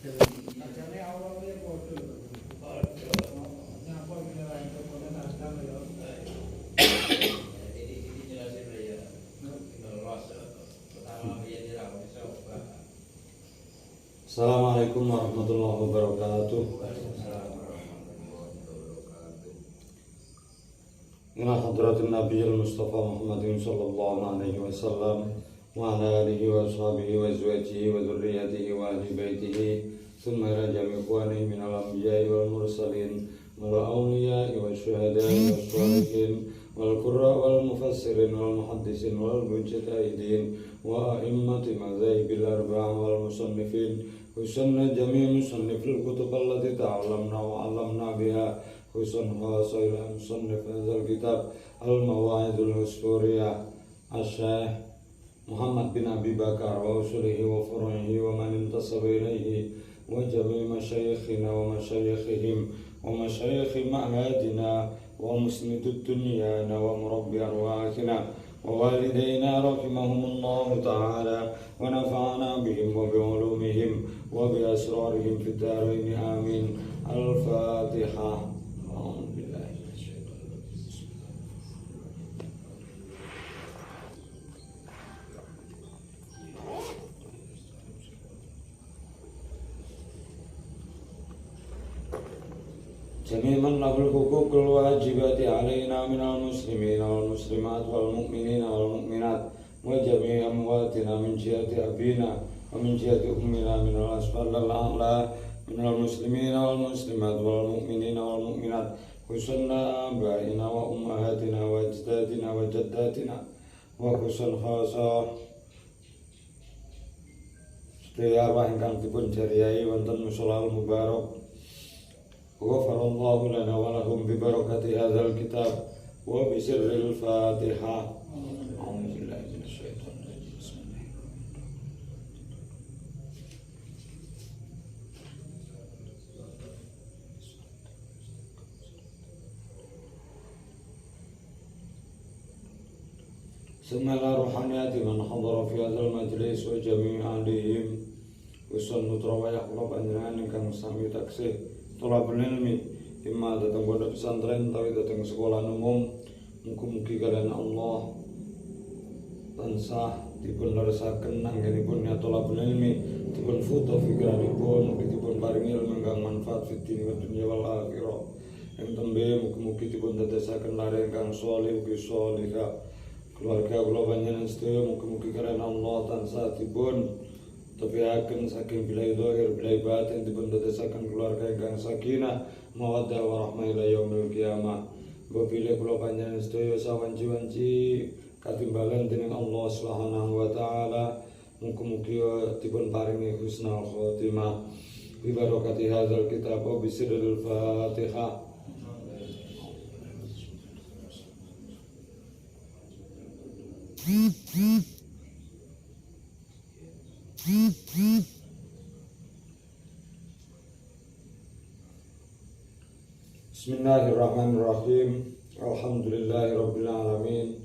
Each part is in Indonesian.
Kacane awalnya podo. Nyapa kira itu podo nasdam ya. Ini jelasin ya. Los pertama dia tidak bisa ubah. Assalamualaikum warahmatullahi wabarakatuh. Ila hadratin Nabiyil Mustafa Muhammadin sallallahu alaihi wasallam wa ala alihi wa ashabihi wa azwajihi wa dzurriyyatihi wa ahli baitihi thumma ila jami' ikhwanihi minal anbiya'i wal mursalin wal awliya'i wa syuhada'i wa sholihin wal qurra wal mufassirin wal muhaddisin wal mujtahidin wa a'immati madzahibil arba'ah wal musannifin husanna jami' musannifil kutub allati ta'allamna wa 'allamna biha husan khasail musannif hadzal kitab al-mawa'idul usfuriyah asy-syekh Muhammad bin Abi Bakar wa usulihi wa furu'ihi wa man intasaba ilaihi wa jami' masyayikhina wa masyayikhihim wa masyayikhi ma'hadina wa musnidud dunyana wa murabbi arwahina wa walidayna rahimahumullahu ta'ala wa nafa'ana bihim wa bi'ulumihim wa bi asrarihim fid darain amin. Al-Fatihah. Jami'an lahul hukukul wajibati alaina minal muslimin wal muslimat wal mu'minina wal mu'minat wa jami'i amwatina min jihati abina wa min jihati ummina minal asfal al-a'la minal muslimina wal muslimat wal mu'minina wal mu'minat husanna abaina wa ummahatina wa ajdadina wa jaddatina wa husan khasa sedaya arwah ingkang dipun jariyahi wonten musholal mubarak. Ghafarallahu lana wa lahum bi barakati hadzal kitab wa bi sirril Fatihah. A'udzubillahi minasyaitonir rajim. Bismillah ruhaniyati man hadara fi hadzal majlis wa jami' alihim usul nutrawayah kula panjenengan ingkang sami taksih thalabul ilmi imma datang pondok pesantren utawi datang sekolah umum mugi-mugi kalian Allah tansah dipun leresaken anggenipun thalabul ilmi dipun futuh pikiranipun mugi dipun paringi ilmu ingkang manfaat fid din wa dunya wal akhirah ing tembe mugi-mugi dipun dadosaken lare ingkang sholih ugi sholihah keluarga kula panjenengan sedaya mugi-mugi kalian Allah tansah dipun tabiaken saking bilai zahir bilai batin dipun dadosaken keluarga ingkang sakinah mawaddah warahmah ila yaumil qiyamah. Bapile kula panjenengan sedaya sawanci-wanci katimbalan dening Allah Subhanahu wa taala mugi-mugi dipun paringi husnul khotimah bi barakati hadzal kitab wa bi sirril Fatihah. Bismillahirrahmanirrahim. Alhamdulillahirabbil alamin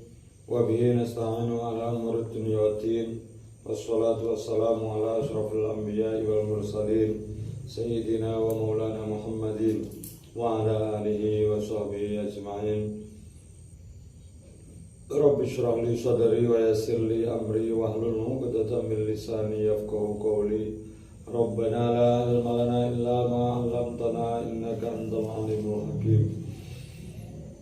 wa bihi nasta'inu ala umurid dunya waddin. Wassalatu wassalamu ala asyrafil anbiya'i wal mursalin sayyidina wa maulana Muhammadin wa ala alihi wa sahbihi ajma'in. Rabbi shrah li sadri wa yassir li amri wahlul 'uqdatam min lisani yafqahu qawli. Rabbana la ilma lana illa ma 'allamtana innaka antal alimul hakim.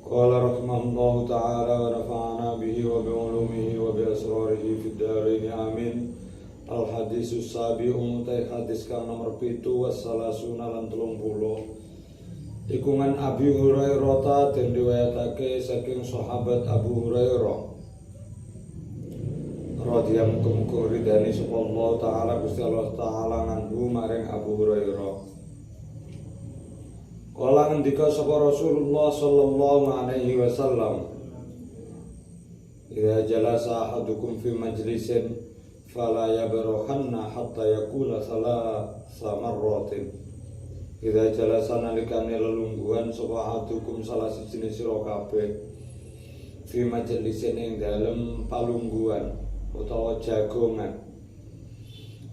Qala rahimahullahu ta'ala wa nafa'ana bihi wa bi 'ulumihi wa bi asrarihi fid dharain amin. Al hadisus sabi'un ta hadis kang nomor 7 wassalasuna lan 30. Ikungan Abi Hurairah den riwayatake saking sahabat Abu Hurairah radhiyallahu ridani sapa Allah taala Gusti Allah taala nganggo maring Abu Hurairah. Kala ngendika sapa Rasulullah sallallahu alaihi wasallam, "Idza jalasa ahadukum fi majlisin fala yabrohanna hatta yaqula salasa marratin." Idza jalasa nalikane lelungguhan sapa ahadukum salah siji sira kabeh fi majlisin ing dalem palungguhan utawa jagongan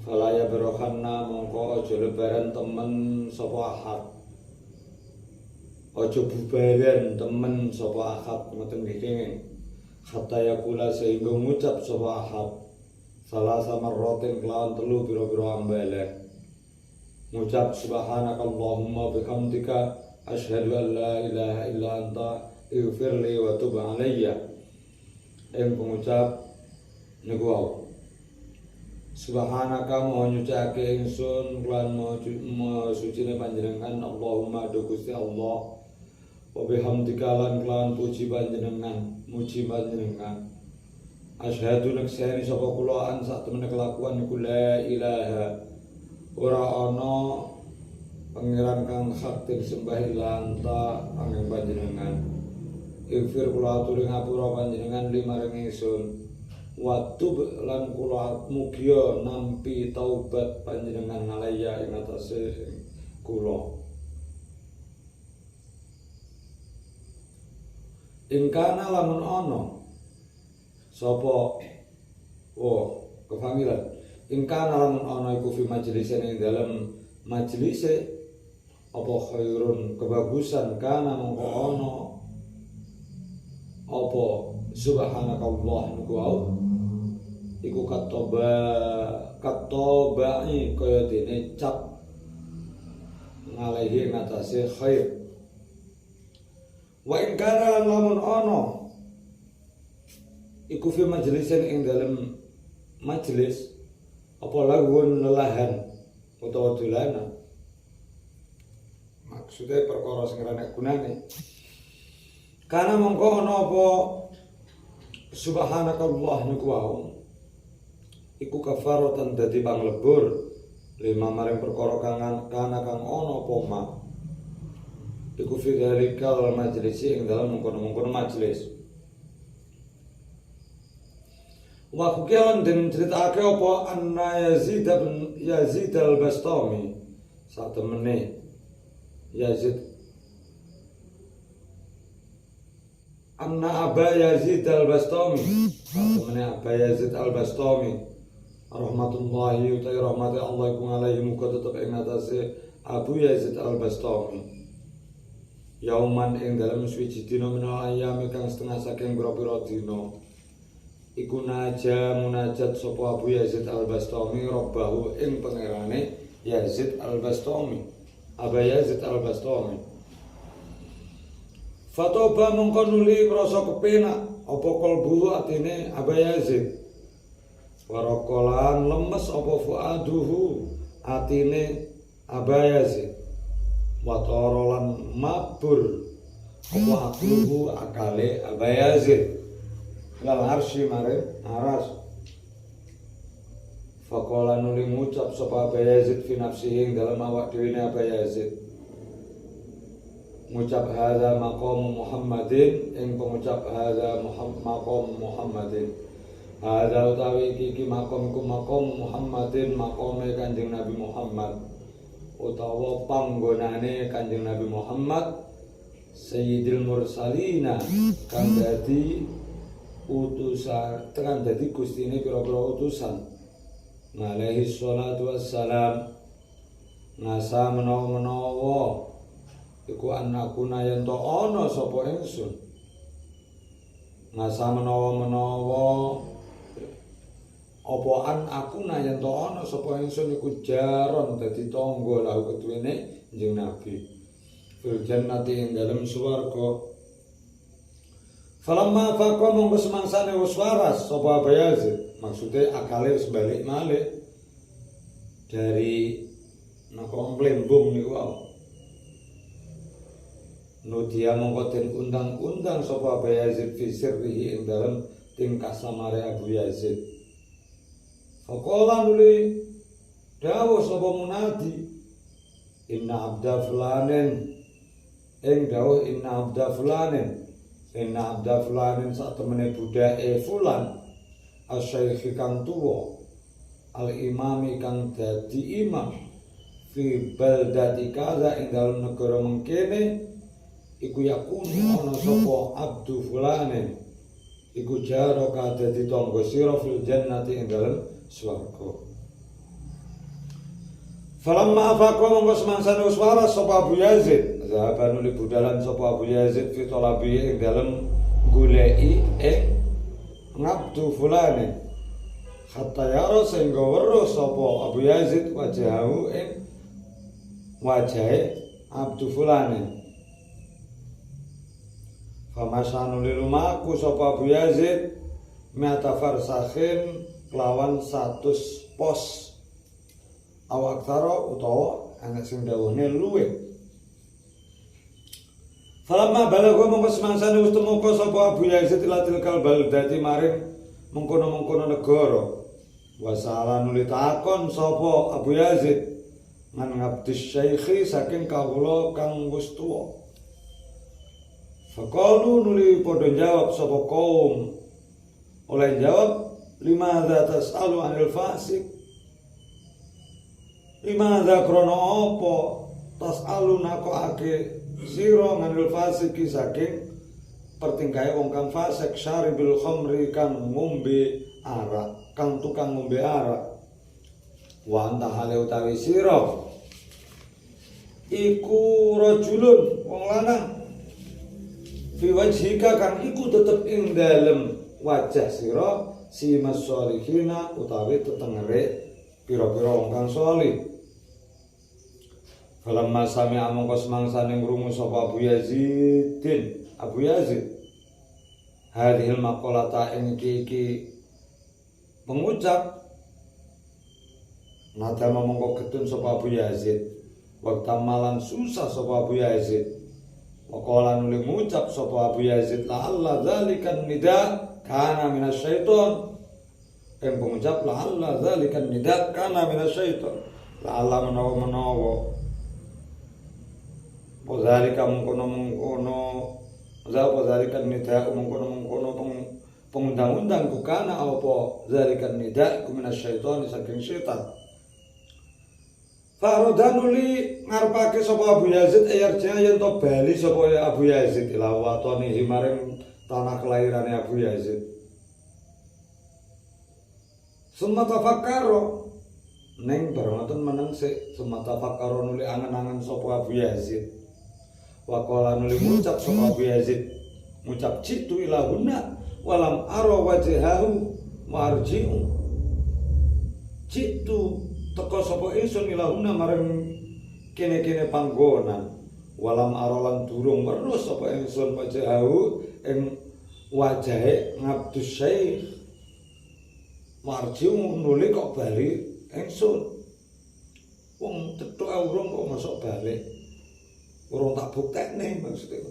fala yabrokhanna mongko aja lebaran temen sapa ahad. Aja bubaran temen sapa ahad ngoten nggih kenging. Hatta yakula sehingga ngucap sapa ahad salasa marratin kelawan 3 pira-pira ambalek. Ngucap subhanakallahumma bihamdika asyhadu an la ilaha illa anta ighfirli wa tub alayya. Pengucap niku wae. Subhanaka moho nyucake ingsun lan moho sucine panjenengan Allahumma do Gusti Allah. Wa bihamdika lan kelawan puji panjenengan, muji panjenengan. Asyhadu nakseni sapa kula an sak temene kelakuan niku la ilaha ora ana pangeran kang hak disembah anta angin panjenengan. Ighfir kula aturi ngapura panjenengan limaring ingsun. Watub lan kula mugia nampi taubat panjenengan alaya ing atase kula. Ingkana lamun ana sapa kefamilan ingkana lamun ana iku fi majlisin ing dalem majlise apa khairun kebagusan kana mongko ana apa subhanakallah niku iku katobai kaya dene cap ngalehi ngatasi khair. Wa in kana lamun ana iku fi majlisin ing dalem majelis apa lagun lelahan utawa dolanan. Maksudnya perkara sing ora nek gunane. Kana mongko ana apa subhanakallah niku wae iku kafaratan dadi panglebur lima maring perkara kang ana kang ana apa ma iku fi dalikal majlis ing dalem mungkon-mungkon majelis. Wa kukian den critakake apa anna Yazid al-Bastami sak temene Yazid anna Aba Yazid al-Bastami temene Aba Yazid al-Bastami rahmatullahi utai rahmati Allah iku alaihi muga tetep ing atase Abu Yazid al-Bastami yauman ing dalem suwiji dina menawa ayam kang setengah saking pira-pira dina iku munajat sapa Abu Yazid al-Bastami robbahu ing pangerane Yazid al-Bastami Aba Yazid al-Bastami. Fatoba mongko nuli krasa kepenak apa kalbu atine Aba Yazid. Warakolan lemes apa fuaduhu atine Aba Yazid. Watorolan mabur apa akluhu akale Aba Yazid. Lal arsy mare aras. Faqala nuli ngucap sapa Aba Yazid fi nafsihi dalam awak dhewe Aba Yazid. Ngucap hadza maqam Muhammadin ing pengucap hadza maqam Muhammadin. Hadza utawi iki maqamku maqam Muhammadin maqame Kanjeng Nabi Muhammad utawa panggonane Kanjeng Nabi Muhammad Sayyidil Mursalina kang dadi utusan tekan dadi gustine pira-pira utusan alaihi sholatu wassalam ngasa menawa iku anakuna yen to ana sapa ingsun ngasa menawa apa anakuna yen to ana sapa ingsun iku jaron dadi tangga lahu keduwene Kanjeng Nabi fil jannati ing dalem swarga. Falamma faqa mongko semangsane wis waras sapa Aba Yazid, maksude akale wis balik malih dari napa mlembung niku wae. Nudia mongko den undang-undang sapa Aba Yazid fi sirrihi ing dalem tingkah samare Abu Yazid. Faqala nuli dawuh sapa munadi inna abda fulanin ing dawuh inna abda fulanin inna abda fulanin sak temene budake fulan asyaikh kang tuwa al imami kang dadi imam fi baldati kaza ing dalem negara mengkene iku yakunu ana sapa abdu fulanin iku jaro ka dadi tangga sira fil jannati ing dalem swarga. Falamma afaqa mongko semangsane wis waras sapa Abu Yazid, zahaba nuli budalan sapa Abu Yazid fi talabi ing dalem goleki ngabdu fulane. Hatta yaro sehingga weruh sapa Abu Yazid wajahu ing wajahe abdu fulane. Famasanu lilumaku sapa Abu Yazid mi'ata farsakhin kelawan 100 pos awak taro utawa anak sing dawuhne luwe. Falamma balagha mongko semangsane wis temeka sapa Abu Yazid ila tilkal baldati maring mengkono-mengkono negara. Wasala nuli takon sapa Abu Yazid man ngabdis syaikhi saking kawula kang wis tuwa. Faqalu nuli padha jawab sapa kaum oleh jawab limadza tas'alu 'anil fasik. Limadza krana apa tas'alu nakokake sira 'anil fasiki saking pertingkahe wong kang fasik syaribil khamri kang ngombe arak, kang tukang ngombe arak. Wa anta hale utawi sira iku rajulun wong lanang fi wajhika kang iku tetep ing dalem wajah sira si masolihina utawi tetengere pira-pira wong kang salih. Falamma sami'a mongko semangsane ngrungu sapa Abu Yazid hadhil maqalata ing iki pengucap nata mongko getun sapa Abu Yazid waktu malan susah sapa Abu Yazid waqala nuli ngucap sapa Abu Yazid la'alla dzalikan nida kana minasyaiton yang pengucap la'alla dzalikan nida kana minasyaiton la'alla menawa Pozalika mengkono zalikan nida mengkono pengundang-undang kukana apa zalikan nida minasyaiton saking setan. Farodanuli ngarepake sapa Abu Yazid ayarja yen to bali sapa Abu Yazid ila watone maring tanah kelahirane Abu Yazid. Summa tafakkaro neng barengaken meneng sik summa tafakkaro nuli angen-angen sapa Abu Yazid. Waqala nuli ngucap sapa Abu Yazid ngucap jitu ilahuna walam ara wajhahu marji'u jitu teko sapa ingsun ilahuna marang kene-kene panggonan walam ara lan durung weruh sapa ingsun wajhahu ing wajahe ngabdus syaikh marji'u nuli kok bali ingsun wong cethuk urung kok masuk balik urung tak buktekne maksudnya.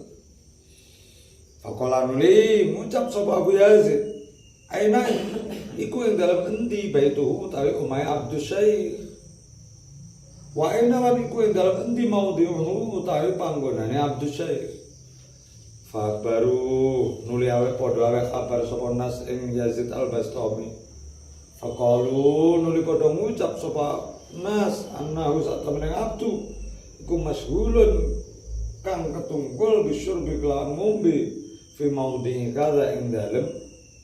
Faqala nuli ngucap sapa Abu Yazid aina iku ing dalam endi baituhu utawi omahe Abdus Syaikh wa aina lan iku ing dalam endi maudhi'uhu utawi panggonane Abdus Syaikh. Fa baru nuli awake padha awake kabar sapa nas ing Yazid Al-Bastami. Faqalu nuli padha ngucap sapa nas annahu satamene abdu iku masyhulun kang ketungkul bisyurbi kelawan ngombe fi maudhi kaza ing dalem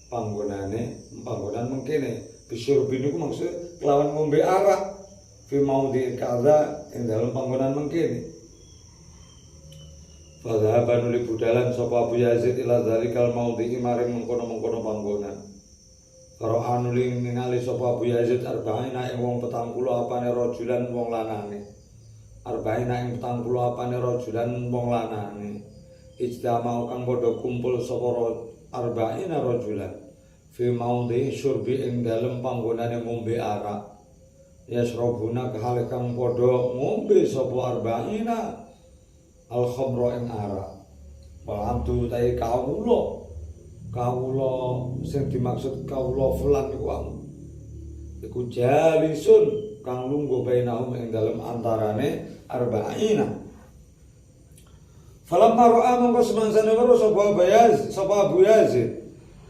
panggonan mengkene bisyurbi niku maksud kelawan ngombe arak fi maudhi kaza ing dalem panggonan mengkene. Fadhaban li budalan sapa Abu Yazid ila zalikal maudhi maring mengkono-mengkono panggonan. Karo anuli ningali sapa Abu Yazid arba'ina ing wong 40 apane rajulan wong lanange. Arba'ina ing 40 apane rajulan wong lanange. Ijtama'u kang padha kumpul sapa arba'ina rajulan fi maudhi syurbi ing dalem panggonane ngombe arak. Yasrabuna kahale kang padha ngombe sapa arba'ina al-khamra ing arak. Walhamdu ta'i kawula sing dimaksud kawula fulan iku jalisun kang lungguh bainahum ing dalem antarane arba'ina. Falamma ra'a mongko semangsane weruh sapa Abu Yazid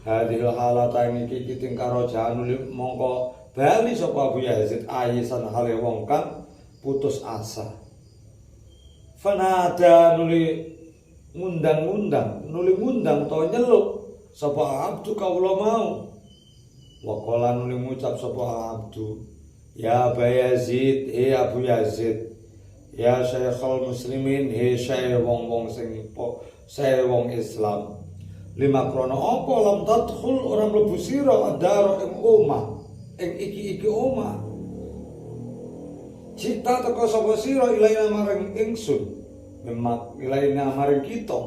hadhil halata iki tingkaro janul mongko bali sapa Abu Yazid ayisan hale wong kang putus asa. Fanada nuli ngundang to nyeluk sapa abdu kawula mau. Waqala nuli ngucap sapa abdu Ya Aba Yazid, Abu Yazid. Ya Syekhul Muslimin, Syekh wong wong Islam. Lima krono apa lam tadkhul ora mlebu sira adaro ing omah, ing iki omah. Cita teko sapa sira ilaina maring ingsun, ilaina maring kita,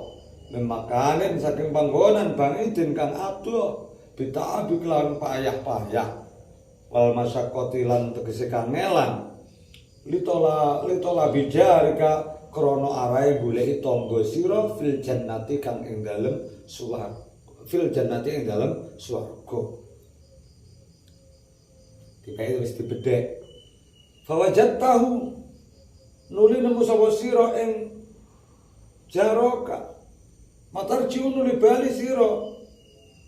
memakanen saking panggonan bangidin kang adoh, bita'abi kelawan payah-payah. Wal masyaqqati lan tegese kangelan. Litola bijarika krono arai goleki tangga sira fil jannati kang ing dalem swarga. Fil jannati ing dalem swarga. Dikai wis dibedhek. Fawajadtahu nuli nemu sapa sira ing jaraka. Matarjiu nuli bali sira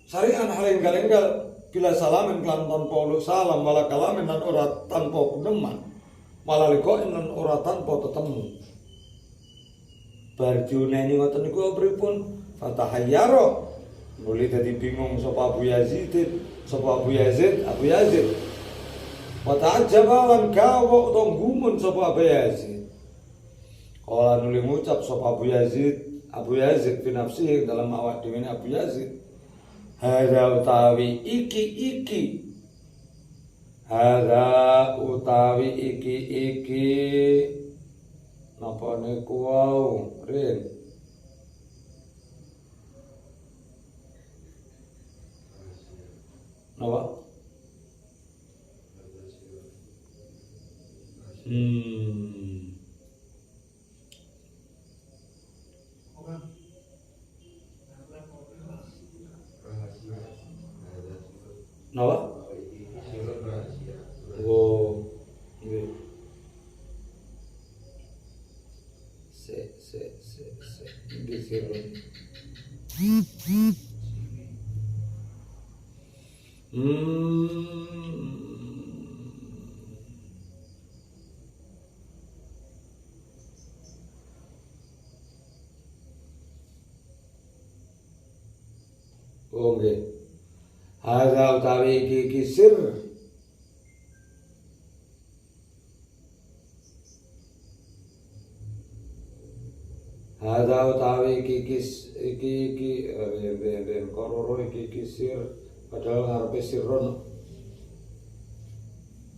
sarian halenggal-enggal bila salamin kan tanpa salam wala kalamin lan ora tanpa peneman. Malah likoin lan ora tanpa tetemu. Barjuneni ngoten niku pripun? Fatahayyara. Nuli dadi bingung sapa Abu Yazid. Wa ta'ajjaba lan gawa utawa gumun sapa Abu Yazid. Kala nuli ngucap sapa Abu Yazid fi nafsihi dalam awak dhewe Abu Yazid. Hadza utawi iki. Hadza utawi iki napa niku wau rin napa napa oh nggih nggih sirun oh nggih hadza utawi iki sir. Hadza utawi iki kororo iki sir padahal ngarepe sirron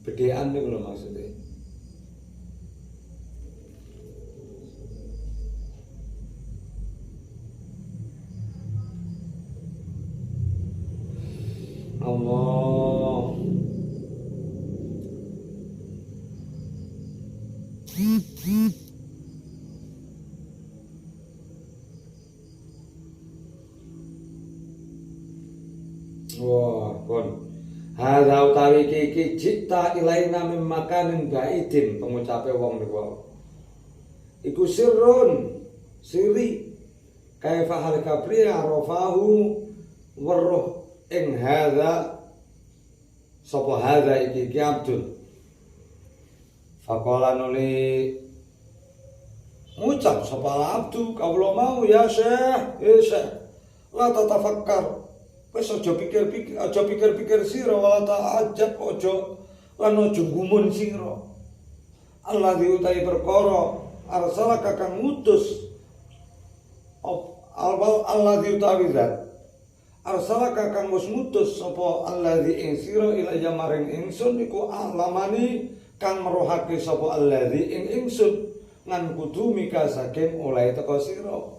bedean niku lho maksudnya. Allah wah pun hadza utawi iki cita ilaina mim makanin baidin pengucape wong niku iku sirrun siri kaifa hal kabri arafahu warruh ing hadza sapa hadza iki Abdul faqala nuli ngucap sapa Abdu kawula mau ya Syekh la tatafakkar wis aja pikir-pikir sira wala ta'ajab aja lan aja gumun sira Allah diutai perkara arsala kakang ngutus Allah diutawi zat arsala kakang wis ngutus sapa allazi ing sira ilaya maring ingsun iku alamani kang merohake sapa allazi ing ingsun ngan kudu mika saking oleh teko sira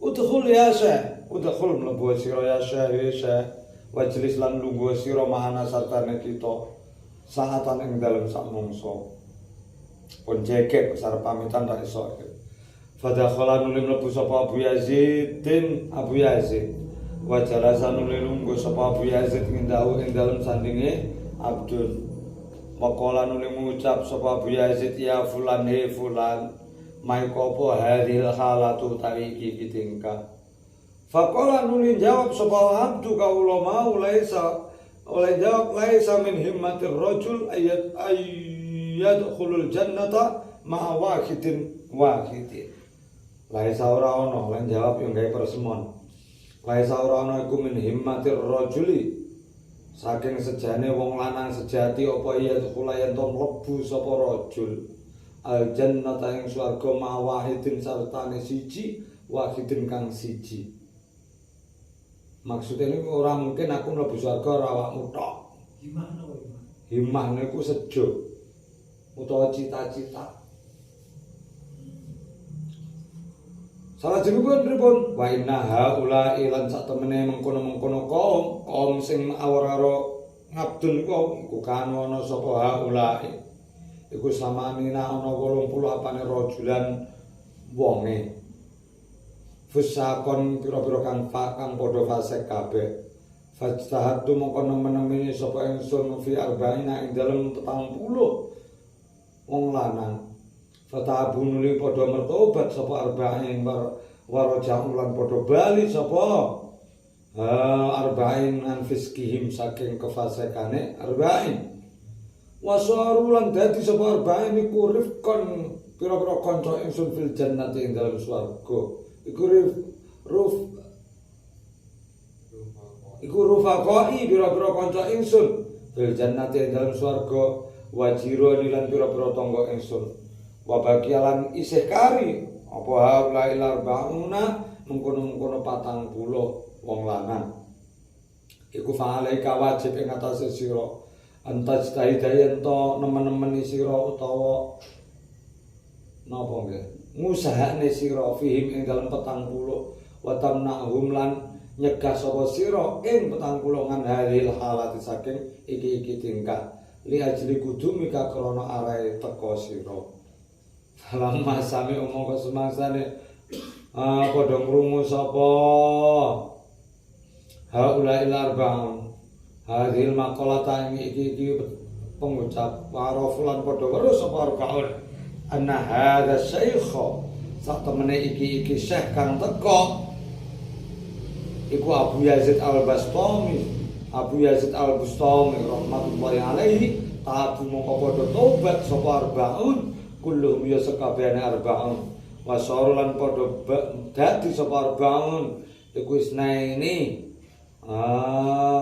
udkhul ya Syekh udkhul mlebu sira ya Syekh wajlis lan lungguh sira mahana sartane kita sahatan ing dalem sak mangsa pun jekek sarep pamitan ra iso fadakhala nuli mlebu sapa Abu Yazid wa jalasa nuli lungguh sapa Abu Yazid ing dalem sandinge Abdul waqala nuli ngucap sapa Abu Yazid ya fulan he fulan maikopo hadhil halatu tawi iki tingkah faqala nuli jawab sapa Abdu kawula mau laisa oleh jawab laisa min himmatir rajul ayyadkhulul jannata ma'a wahidin laisa ora ana lan jawab yang gawe persemon laisa ora ana iku min himmatir rajuli saking sejane wong lanang sejati apa iya kulayan to mlebu sapa rajul al jannata ing swarga mawahidin sartane siji wahidin kang siji. Maksudnya ini orang mungkin aku mlebu swarga ora awakmu tok. Gimana kok gimana? Himah niku sejo utawa cita-cita. Salah jenipun pripun? Wa inna haula ilan sak temene mengkono-mengkono kaum sing awar-awar ngabdun iku kan ana sapa haula. Iku samanina ana 80 apane rajulan wonge. Fusakon pira-pira kang padha fasik kabeh. Fajtahatu mongko nemen-nemeni sapa ingsun fi arba'ina ing dalem 40 wong lanang. Fatabun li padha mertobat sapa arba'in waraja'u lan padha bali sapa arba'in an fiskihim saking kefasekane arba'in. Wasaru lan dadi sapa arba'in iku rifkon pira-pira kanca ingsun fil jannati ing dalem swarga. Iku rufaqai pira-pira kanca ingsun fil jannati ing dalem swarga wajiro lan pira-pira tangga ingsun. Wabagialan isih kari apa haula ilar bauna mengkono-mengkono 40 wong lanang iku fa'alaika wajib ing atase sira antas tahidayen to nemen-nemen sira utawa napa nggih ngusahane sira fihim ing dalem 40 wa tamna'hum lan nyegah sapa sira ing 40 ngan halil halati saking iki tingkah li ajli kudu mika krana arae teka sira. Lama sami omong ke semangsane padha krungu sapa haula ilar bang hadil maqalata iki pengucap warofulan padha weruh sapa kaul anna hadza syaikh sak temene iki syekh kang teko iku Abu Yazid Al-Bastami rahmatullahi alaihi tabu mongko padha tobat sapa arbaun kulluhum ya sakabehane arba'un wasarulan padha dadi sapa arba'un iku isnaini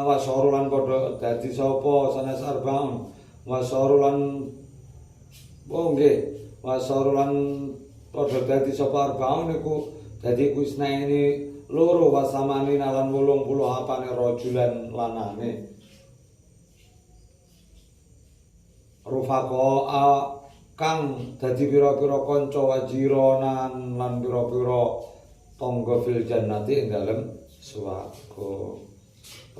wasarulan padha dadi sapa sanes arba'un wasarulan wasarulan padha dadi sapa arba'un iku dadi iku isnaini loro wasamani lan 80 apane rajulan lanane rufaqa kang dadi pira-pira kanca wajironan lan pira-pira tangga fil jannati ing dalem swarga.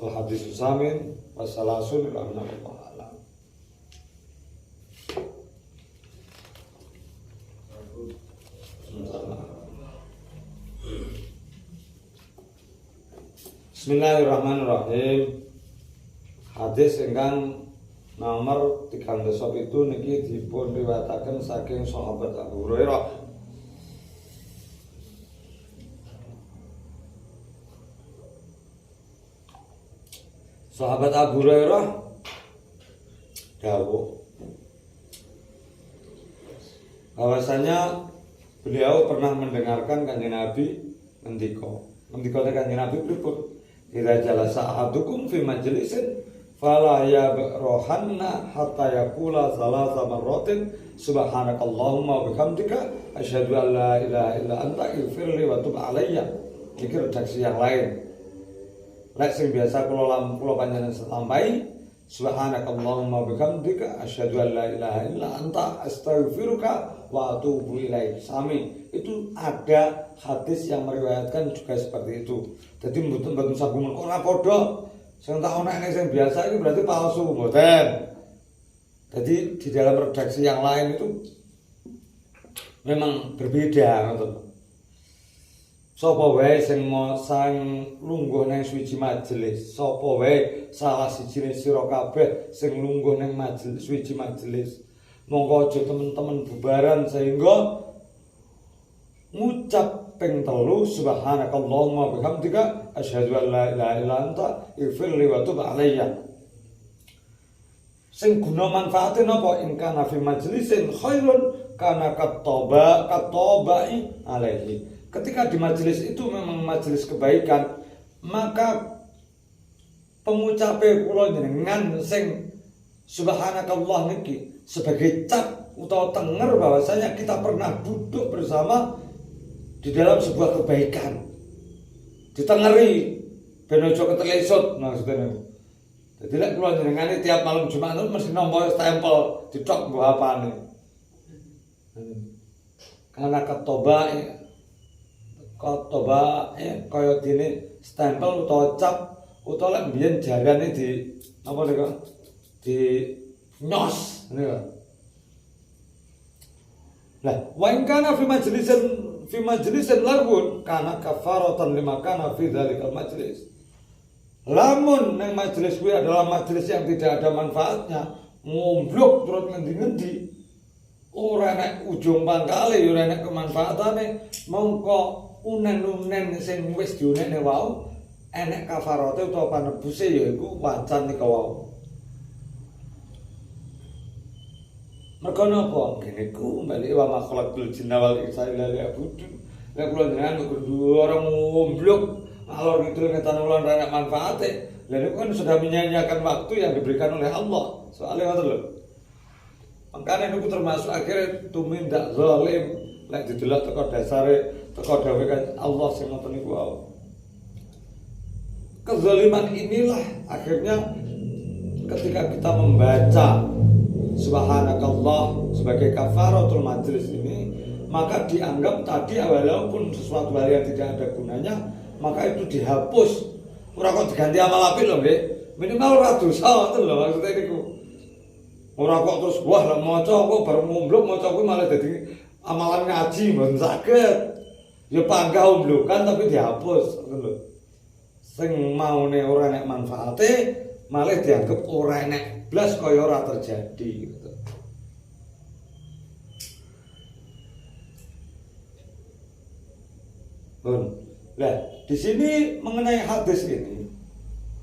Al hadis samin wasalasun ila alam. Bismillahirrahmanirrahim. Hadis ingkang nomor 37 niki dipun riwayataken saking sahabat Abu Hurairah. Sahabat Abu Hurairah dawuh bahwasanya beliau pernah mendengarkan Kanjeng Nabi ngendika Kanjeng Nabi pripun idza jalasa ahadukum fi majlisin fala yabrohanna hatta yaqula salasa marratin subhanakallahumma wa bihamdika asyhadu an la ilaha illa anta ighfirli wa tub alayya. Iki redaksi yang lain. Lek sing biasa kula panjenengan lampahi subhanakallahumma wa bihamdika asyhadu an la ilaha illa anta astaghfiruka wa atubu ilaik. Sami itu ada hadis yang meriwayatkan juga seperti itu. Jadi mboten sagumun ora padha. Sing tak ana sing biasa itu berarti palsu mboten. Jadi di dalam redaksi yang lain itu memang berbeda ngoten. Sapa wae sing lungguh nang suci majelis, sapa wae salah siji sira kabeh sing lungguh nang majelis suci majelis. Monggo aja teman-teman bubaran sehingga ngucap ping 3 subhanakallahumma bihamdika asyhadu an la ilaha illa anta ighfirli wa tub alayya. Sing guna manfaate napa ing kana fi majlisin khairun kana katobai alaihi. Ketika di majelis itu memang majelis kebaikan, maka pengucape kula jenengan sing subhanakallah niki sebagai cap utawa tenger bahwasanya kita pernah duduk bersama di dalam sebuah kebaikan. Ditengeri ben aja ketelesut maksudnya. Jadi lek kula jenengane tiap malam Jumat itu mesti nampa stempel ditok mbok apane. Karena ketobae kaya dene stempel utawa cap utawa lek biyen jarane di apa niku di nyos niku. Lah, wa in kana fi majlisin lagun kana kafaratan lima kana fi dzalikal majlis. Lamun nang majelis kuwi adalah majelis yang tidak ada manfaatnya, ngomblok terus ngendi-ngendi, ora nek ujung pangkale, ora nek kemanfaatane, mongko unen-unen sing wis diunekne wau, enek kafarate utawa panebuse yaiku wacan nika wau. Mergo napa? Kene ku bali wa makhlaqul jinna wal insa illa liya'budun. Nek kula jenengan kudu orang ngomblok alor itu ngetan ulang banyak manfaatnya. Lalu kan sudah menyanyiakan waktu yang diberikan oleh Allah. Soalnya ngoten lho. Makanya itu termasuk akhirnya tumindak zalim. Lek didelok teko dasare, teko dawuh kan Allah sing ngoten niku wae. Kezaliman inilah akhirnya ketika kita membaca subhanakallah sebagai kafaratul majlis ini, maka dianggap tadi walaupun sesuatu hal yang tidak ada gunanya, maka itu dihapus. Ora kok diganti amal apik lho nggih. Minimal ora dosa ngoten lho maksudnya niku. Ora kok terus wah lek maca kok bareng ngomblok maca kuwi malah dadi amalan ngaji mboten saged. Ya panggah omblokan tapi dihapus ngoten lho. Sing maune ora enek manfaate malah dianggap ora enek blas kaya ora terjadi gitu. Nah, di sini mengenai hadis ini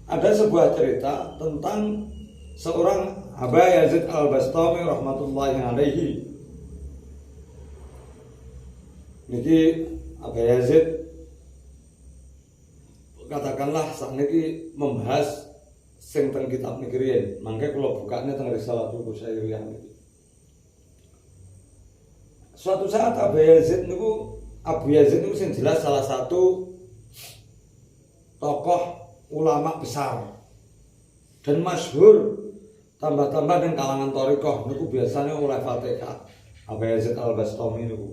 ada sebuah cerita tentang seorang Aba Yazid Al-Bastami rahmatullahi alaihi. Niki Aba Yazid katakanlah sakniki membahas sing teng kitab niki riyen, mangke kula bukane teng Risalatul Qusairiyah niki. Suatu saat Aba Yazid niku Abu Yazid itu yang jelas salah satu tokoh ulama besar dan masyhur tambah-tambah dengan kalangan thariqah niku biasanya oleh Fatihah. Abu Yazid Al-Bastami niku.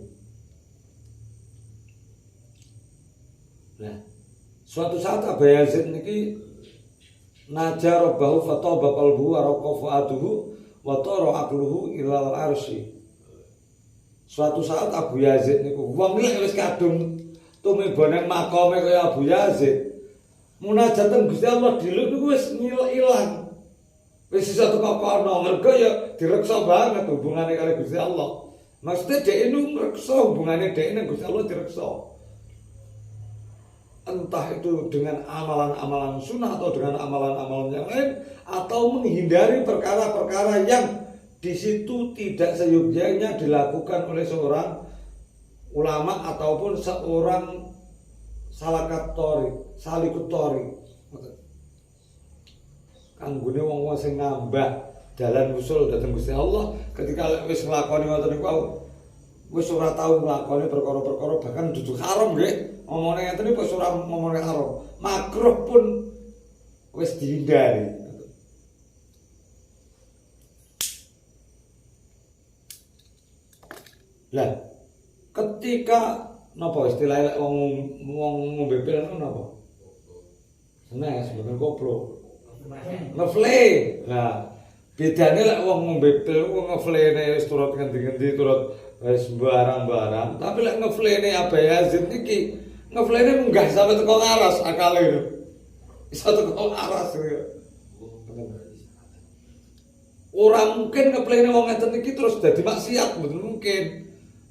Nah, suatu saat Abu Yazid niki najar rabbahu fataba qalbuhu wa raqa fuaduhu wa tara aqluhu ilal arsy. Suatu saat Abu Yazid niku wong iki wis kadung tumebane makome kaya Abu Yazid. Munajat teng Gusti Allah diluk niku wis ilang. Wis iso teko kono mergo ya direksa banget hubungane karo Gusti Allah. Maksudnya dhek itu ngreksa hubungane dhek nang Gusti Allah direksa. Entah itu dengan amalan-amalan sunnah atau dengan amalan-amalan yang lain atau menghindari perkara-perkara yang di situ tidak seyogyanya dilakukan oleh seorang ulama ataupun seorang salikut tori. Kanggone wong-wong sing ngambah dalan usul dhateng Gusti Allah ketika wis nglakoni ngoten niku wis ora tau nglakoni perkara-perkara bahkan dudu haram nggih. Omone ngeten iki wis ora ngomongke haram. Makruh pun wis dihindari. Lah, ketika napa istilahnya wong ngombe pil napa? Seneng sebenarnya goblok. Ngefle. Lah, bedane lek wong ngombe pil ku ngeflene wis turut ngendi-endi turut wis barang-barang, tapi lek ngeflene Abu Yazid iki ngeflene munggah sampe teko ngaras akale. Iso teko ngaras iki. Ora mungkin ngeflene wong ngeten iki terus dadi maksiat, mboten mungkin.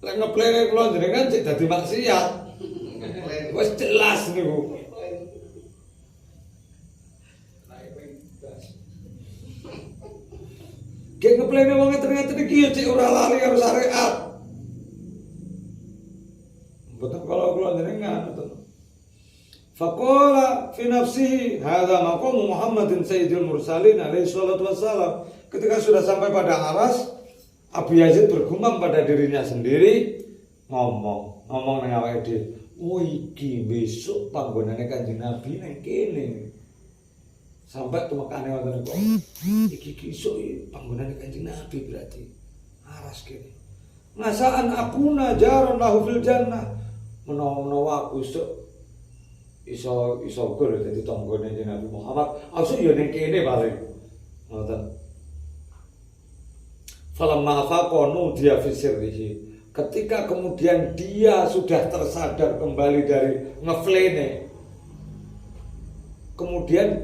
Lek ngeplene kula jenengan cek dadi maksiat. Wis jelas niku. Gek ngeplene wong ngeten-ngeten iki ya cek ora lali karo syariat. Betul kalau kula jenengan betul. Faqala fi nafsihi hadza maqamu Muhammadin sayyidil mursalin alaihi salatu wassalam. Ketika sudah sampai pada aras, Abu Yazid bergumam pada dirinya sendiri, ngomong nang awake dhewe, "Oh iki besok panggonane Kanjeng Nabi nang kene." Sampai tumekane wonten kok. Iki besok panggonane Kanjeng Nabi berarti aras kene. Ngasaan akuna jaran lahu fil jannah. Menawa aku iso ukur dadi tanggane Nabi Muhammad. Aku yo ning kene paling. Ngoten. Falamma faqanu dia fi sirrihi. Ketika kemudian dia sudah tersadar kembali dari ngeflene. Kemudian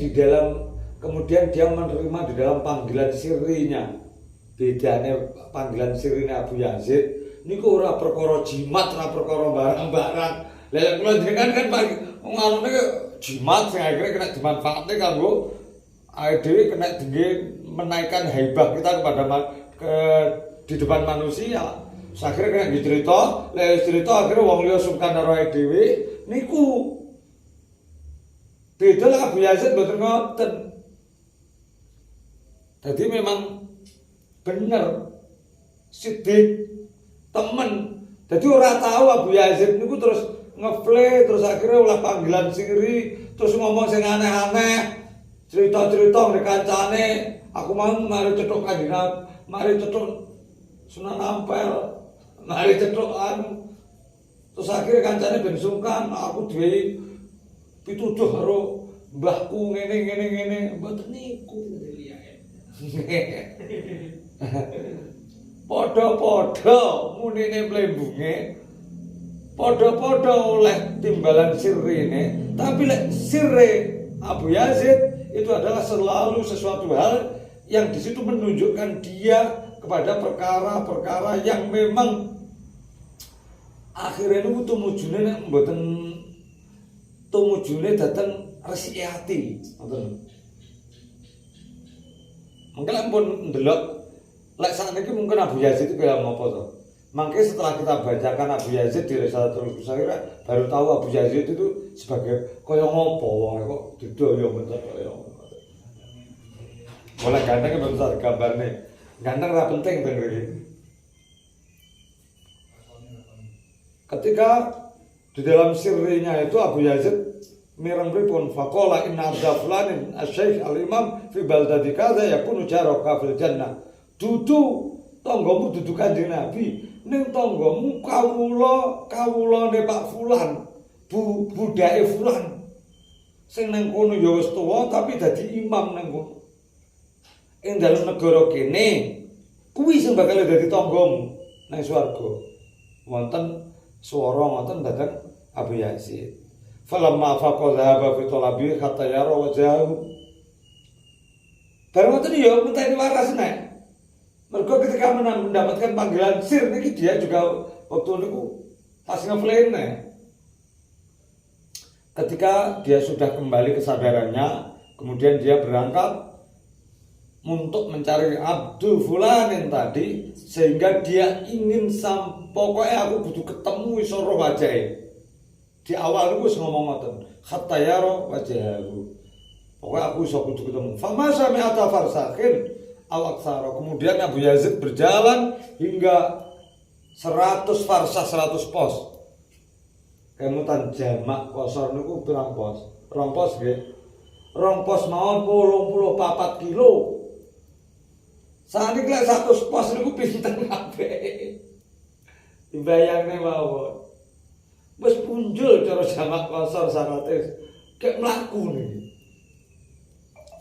dia menerima di dalam panggilan sirrinya. Bedane panggilan sirrinya Abu Yazid niku ora perkara jimat, ora perkara barang-barang. Lah kula jenengan kan ngalune jimat sing akhirnya kena dimanfaatke kanggo awake dhewe kena dingge menaikkan haibah kita kepada di depan manusia. Akhirnya kena cerita akhirnya wong liya sungkan karo awake dhewe niku. Beda lah Abu Yazid mboten ngoten. Jadi memang bener sidik temen. Jadi ora tahu Abu Yazid niku terus ngefle terus akhirnya ulah panggilan siri terus ngomong sing aneh-aneh cerita-cerita ngene kancane aku mau mari cetuk kandidat mari cetuk Sunan Ampel mari cetuk anu terus akhirnya kancane ben sungkan aku duwe pituduh karo mbahku ngene mboten niku padha-padha munine mlembunge padha-padha oleh timbalan sirrine, tapi lek sirre Abu Yazid itu adalah selalu sesuatu hal yang di situ menunjukkan dia kepada perkara-perkara yang memang akhirnya itu tumujune nek mboten tumujune dateng resiki ati, ngoten. Mungkin ampun ndelok lek sakniki mungkin Abu Yazid itu kaya ngopo to. Makanya setelah kita bacakan Abu Yazid di Risalatul Busairah baru tahu Abu Yazid itu sebagai kaya ngopo wong kok didoyo bentar kaya ngopo. Mulai ganteng bentar gambarnya. Ganteng ora penting bener iki. Ketika di dalam sirrinya itu Abu Yazid mireng pripun faqala inna abda fulanin asy-syaikh al-imam fi baldati kadza yakunu jaraka fil jannah. Dudu tanggamu dudu Kanjeng Nabi ning tanggamu kawulane Pak Fulan budake Fulan sing nang kono ya wis tuwa tapi dadi imam nang kono ing dalem negara kene kuwi sing bakal dadi tanggamu nang swarga wonten swara ngoten dhateng Abu Yazid falamma faqadha fi talabi hatta yara wajahu bareng ngoten ya menteni waras nek mergo ketika mendapatkan panggilan sir niki dia juga waktu niku pas ngeflene. Ketika dia sudah kembali kesadarannya, kemudian dia berangkat untuk mencari Abdul Fulanin tadi sehingga dia ingin pokoknya aku butuh ketemu iso roh wajahe. Di awal niku wis ngomong ngoten, hatta yara wajahu. Pokoknya aku iso butuh ketemu. Fama sami'ata farsakin Al-Aqsara. Kemudian Abu Yazid berjalan hingga 100 farsah 100 pos. Kemutan jamak kosor niku pirang pos? Rong pos nggih. Rong pos mawon 84 kilo. Saniki lek 100 pos niku pinten kabeh. Dibayangne mawon. Wis punjul cara jamak kosor 100. Kek mlaku niki.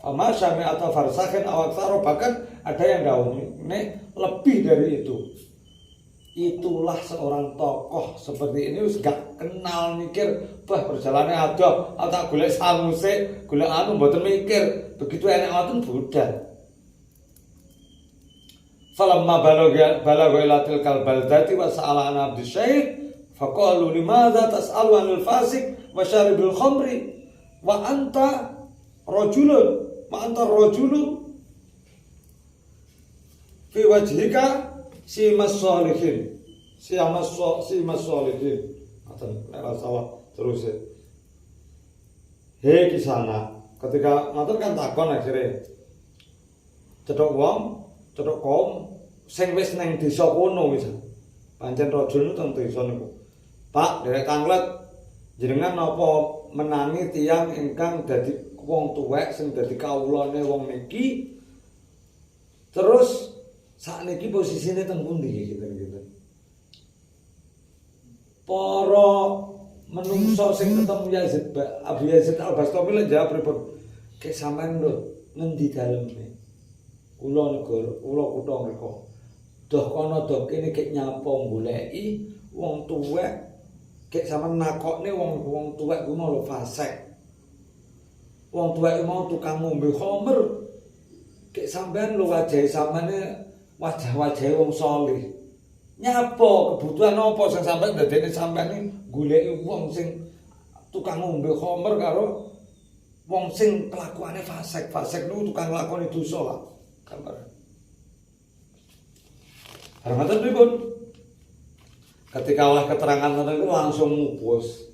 Ama sami atau farsakin awak saro bahkan ada yang gaungnya lebih dari itu. Itulah seorang tokoh seperti ini gak kenal mikir bah perjalanannya ada atau golek samuse golek anu mboten mikir begitu enak ngoten budal. Falamma balagha ila tilkal baldati wa sa'ala an abdi syaikh faqalu limadza tas'alu anil fasik wa syaribil khamri wa anta rajulun fi wajhika si mas-sholihin atau salah terus Hei kisana, ketika ngoten kan takon akhire. Cethuk wong, cethuk kaum sing wis nang desa kono wis. Pancen raja niku teng desa niku. Pak, derek kanglet jenengan napa menangi tiyang ingkang dadi wong tuwek sing dadi kawulane wong niki. Terus sakniki posisine teng pundi gitu. Para menungso sing ketemu Yazid Abu Yazid Al-Bastami lek jawab pripun? Kek sampean lho ngendi daleme? Kula negara, kula kutha mriku. Doh kono doh kene kek nyapa goleki wong tuwek kek sampean nakokne wong tuwek kuwi lho fasik. Wong tuwek mau tukang ngombe khamr. Kek sampean lho wajahe sampeane wajah-wajahe wong saleh. Nyapa kebutuhan apa sing sampean dadene sampean goleki wong sing tukang ngombe khamr karo wong sing kelakuane fasik. Fasik niku tukang nglakoni dosa lah. Gambar. Harmatan pripun? Ketika oleh keterangan itu langsung mupus.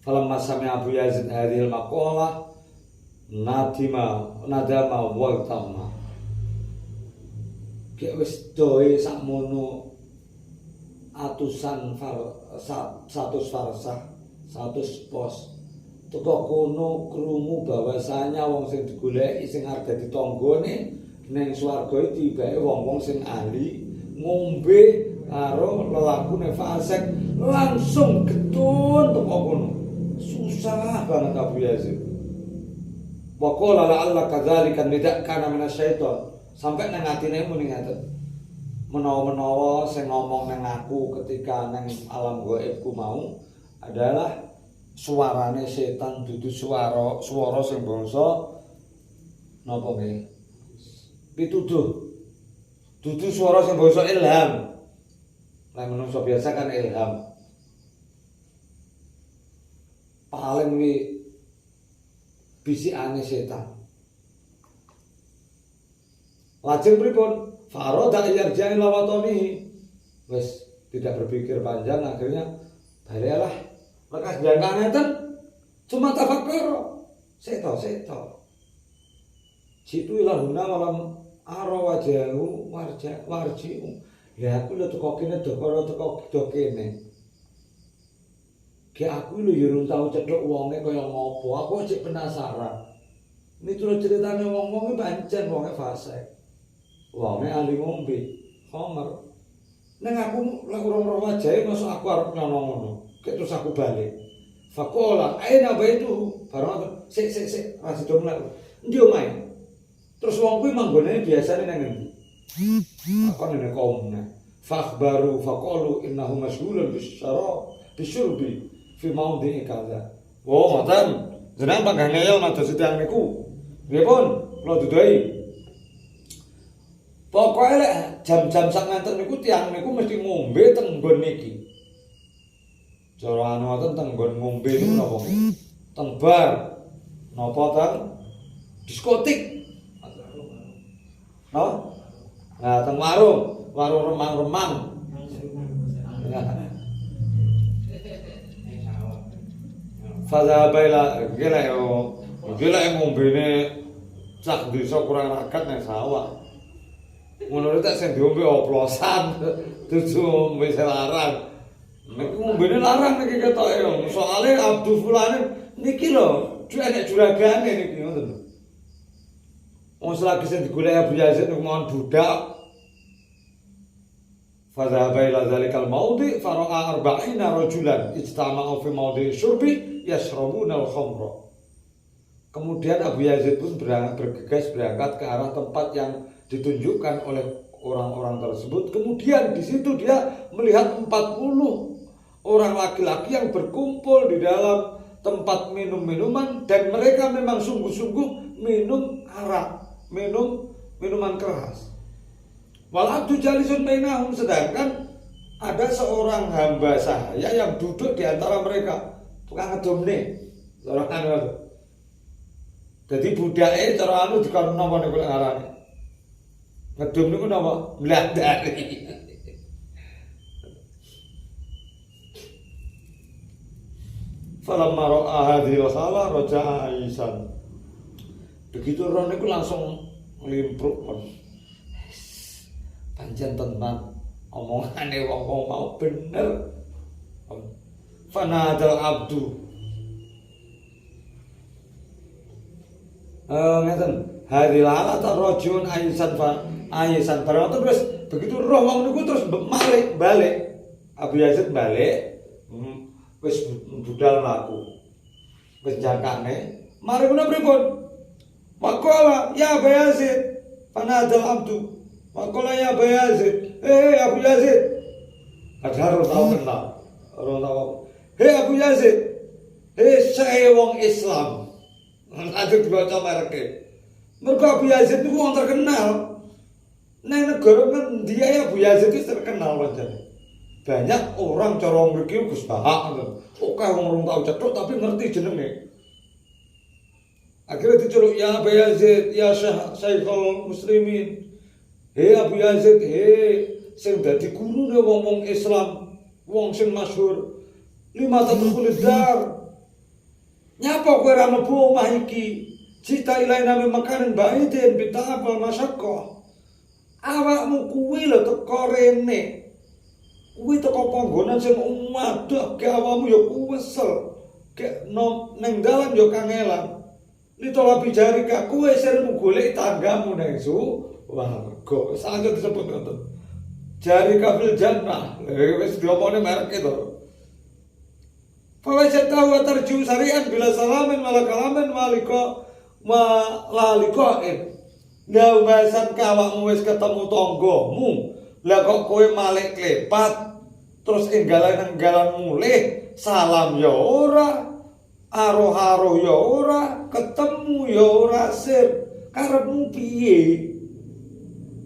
Falamma sami'a Abu Yazid hadhil maqalah nadama wa tamma. Ki wis doe sakmono atusan 100 farsah, 100 pos. Teko kono krungu bahwasanya wong sing digoleki sing arep dadi tanggane ning swarga iki tibake wong-wong sing ahli ngombe karo lelakune fasik, langsung getun teko kono. Susah banget Abu Yazid. Wa qala la'alla kadzalika nidak kana minasyaiton. Sampai nang atine muni ngaten. Menawa-menawa sing ngomong nang aku ketika nang alam gaibku mau adalah suarane setan, dudu swara sing bangsa napa nggih? Pituduh. Dudu swara sing bangsa ilham. Lah menungso biasa kan ilham. Paling wi bisikane setan. Lajeng pripun? Farada yarja'i lawatoni. Wes tidak berpikir panjang akhirnya balelah lekas jangkane ten cuma tafakkur. Seto. Situ ilahuna walam ara wajahu warji'u. Ya aku lho teko kene teko kene. Ki aku lho yo tau cethuk wonge kaya ngopo. Aku cek penasaran. Miturut ceritane wong-wong iki pancen wonge fasik. Wonge ahli ngombe khamr. Neng aku lek urung roh wajahe mosok aku arep nyono ngono. Kek terus aku balik. Faqala aina baitu? Barang sik rasido mlek. Endi omahe? Terus wong kuwi manggone biasane nang endi? Aku nang komune. Fakhbaru faqalu innahu mas'ulun bisyurbi fi maudhi'i kadza. Oh, ngoten. Jenengan panggah ngeyel mados tiyang niku. Nggih pun, kula duduhi. Pokoke lek jam-jam sak ngenten niku tiyang niku mesti ngombe teng nggon niki. Cara anu ngoten teng nggon ngombe niku napa? Teng bar. Napa teng diskotik? No? Nah, teng warung remang-remang. Fadhabaila gila ngombene sak desa kurang rakat nang sawah. Ngono tak sing diombe oplosan, dudu wis larang. Nek ngombene larang niki ketoke. Soale Abdul Fulan niki lho, enek juragane niki ngoten. Wong selagi sing digoleki Abu Yazid niku mawon budak. Fadhabaila dzalikal maudhi fara'a 40 rajulan ijtama'u fi maudhi syurbi yashrabuna al-khamra. Kemudian Abu Yazid pun bergegas berangkat ke arah tempat yang ditunjukkan oleh orang-orang tersebut. Kemudian di situ dia melihat 40 orang laki-laki yang berkumpul di dalam tempat minum minuman dan mereka memang sungguh-sungguh minum arak, minuman keras. Wal abdu jalisun bainahum, sedangkan ada seorang hamba saya yang duduk di antara mereka. Tukang ngedomne. Orang anu. Dadi budake cara anu dikon napa niku ngarane. Ngedom niku napa? Mlandari. Falamma ra'a hadhil khala raja'a Aisan. Begitu roh niku langsung nglimpruk kon. Pancen tenan omongane wong-wong mau bener. Fanadal abdu. Ngeten, hadhil khala tarajun Aisan barang terus begitu roh wong niku terus balik. Abu Yazid balik. Wis budal mlaku. Wis jangkane, mari kuna pripun? Maqala ya Abu Yazid, panadal abdu. Maqala ya Abu Yazid, Abu Yazid. Padahal ora tau kenal. Ora tau. Abu Yazid. Saya wong Islam. Lanjut dibaca mereke. Mergo Abu Yazid niku wong terkenal. Nang negara ngendi Abu Yazid itu terkenal pancen. Banyak orang cara mriki Gus Bahak ngoten. Oke wong tau cetuk tapi ngerti jenenge. Akhirnya diceluk ya Abu Yazid, ya Syekhul Muslimin. Abu Yazid, sing dadi gurune wong-wong Islam, wong sing masyhur. Lima tadkhulud dar. Nyapa kowe ra mlebu omah iki? Cita ilaina min makanin ba'idin bita'abal masyaqqah. Awakmu kuwi lho teko rene. Kuwi teko panggonan sing umadah ke awakmu ya kuwesel. Ke ning dalan ya kangelan. Litola bijari ka kowe sing golek tanggamu nang warga. Sangat disebut ngoten. Jari kafil jannah. Wis diomongne merek itu. Fawajat tahu tarju syari'an bila salamin wala kalamin malikoin. Lah bahasan kawakmu wis ketemu tanggamu. Lah kok kowe malih klepat terus enggalan mulih salam ya ora, aroh-aroh ya ora, ketemu ya ora sir. Karepmu piye?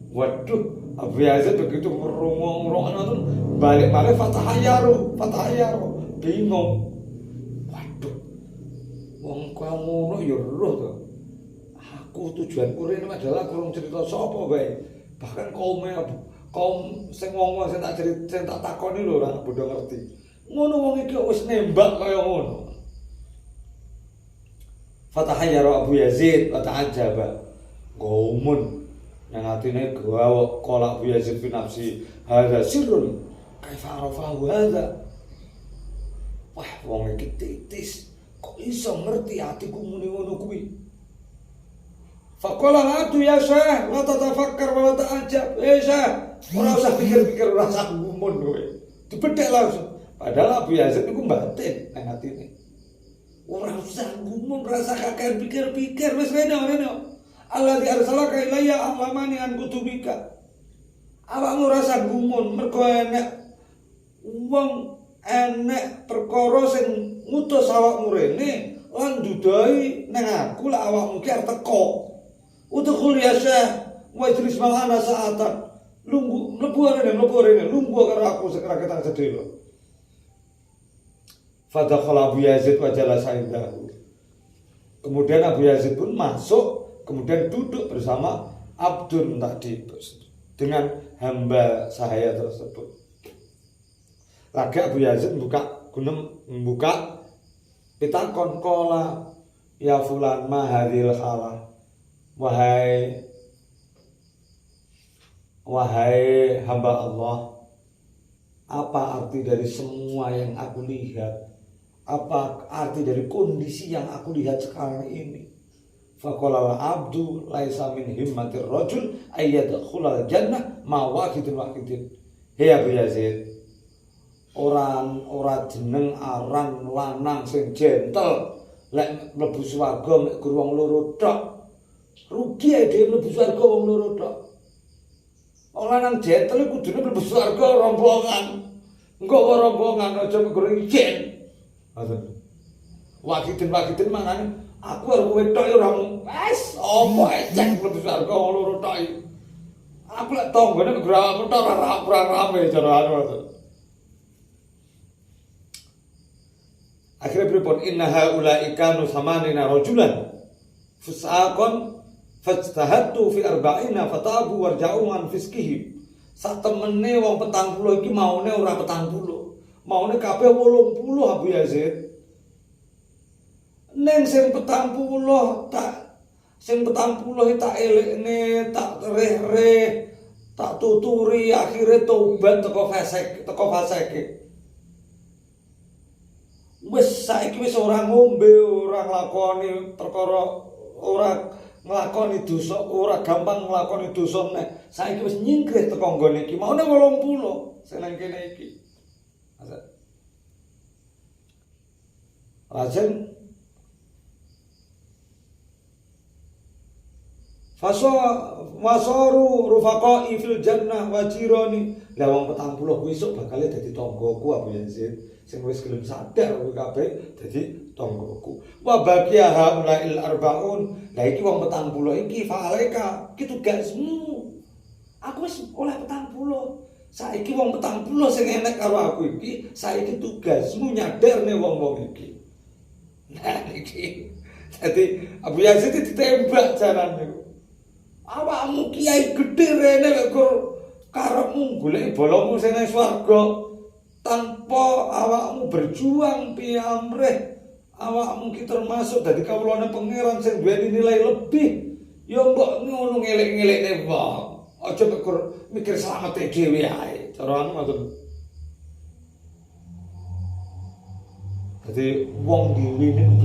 Waduh, Abu Yazid begitu merungong-rungong balik-balik fatahayaru, bingung. Waduh, wong kok ngono ya roh to. Aku tujuanku rene adalah kurang cerita sapa wae. Bahkan kaum sing wong-wong sing tak takoni lho ora padha ngerti. Ngono wong iki wis nembak kaya ngono. Fatahayyara Abu Yazid wa ta'ajjaba. Qaumun yang atine gawa kala Abu Yazid fi nafsi hadza sirrun kaifa arafahu hadza. Wah, wong iki titis kok iso ngerti atiku muni ngono kuwi. Faqala atu ya Syekh, la tatafakkar wa la ta'ajjab. Syekh, ora usah pikir-pikir, ora usah gumun kowe. Dibedhek langsung. Padahal Abu Yazid niku batin nang atine. Ora usah gumun, ora usah kakek pikir-pikir, wis rene. Allah arsalaka ilayya ahlamani an kutubika. Awakmu ora usah gumun, mergo enek wong enek perkara sing ngutus awakmu rene lan dudahi nang aku lek awakmu ki arep teko. Udkhul ya Syekh, wajlis malana sa'atan. Mlebu rene, lungguh karo aku sekira ketang sedelo. Fadakhala Abu Yazid wa jalasa indahu. Kemudian Abu Yazid pun masuk, kemudian duduk bersama Abdun tadi dengan hamba sahaya tersebut. Lagi Abu Yazid membuka pitakon kola ya fulan ma hadhil khala. Wahai hamba Allah, apa arti dari semua yang aku lihat? Apa arti dari kondisi yang aku lihat sekarang ini? Faqala abdu laisa min himmatir rajul ayyadkhulal jannah ma wahidin. Hei Abu Yazid, ora jeneng aran lanang sing gentle lek mlebu swarga mek gur wong loro tok. Rugi ae dhewe mlebu swarga wong loro tok. Wong lanang gentle kudune mlebu swarga rombongan. Engko rombongan aja gur ijen. Ngoten. Wahidin manane aku arep kowe tok ya ora wis apa ecek mlebu swarga wong loro tok iki. Aku lek tanggane gur awakmu tok ora rame cara anu. Akhirnya berpun inna haula'i kanu samanina rajulan fusaqon fajtahattu fi arba'ina fatabu warja'u an fiskihim. Sak temene wong 40 iki maune ora 40. Maune kabeh 80 Abu Yazid. Neng sing 40 tak elekne, tak reh-reh, tak tuturi, akhirnya tobat teko faseke. Wis saiki wis ora ngombe, ora nglakoni perkara, ora nglakoni dosa, ora gampang nglakoni dosa nek saiki wis nyingkrih teko nggone iki. Maune 80 sing nang kene iki. Lajeng Masoru rufaqai fil jannah wa jirani. Lah wong 40 kuwi esuk bakal dadi tanggoku Abu Yazid. Sing wis gelem sadar kuwi kabeh dadi tanggoku. Wa baqiya haulail arbaun. Lah iki wong 40 iki fa'alaika, iki tugasmu. Aku wis oleh 40. Saiki wong 40 sing enek karo aku iki, saiki tugasmu nyadarne wong-wong iki. Nah iki. Dadi Abu Yazid ditembak jarane. Awakmu kiai gedhe rene kok karepmu golek bolongmu sing nang swarga tanpa awakmu berjuang piye amrih awakmu ki termasuk dadi kawulane pangeran sing duweni nilai lebih ya mbok ngono ngelek-ngelekne wong aja mikir slamete dhewe ae cara anu ngoten. Jadi wong dhewe niku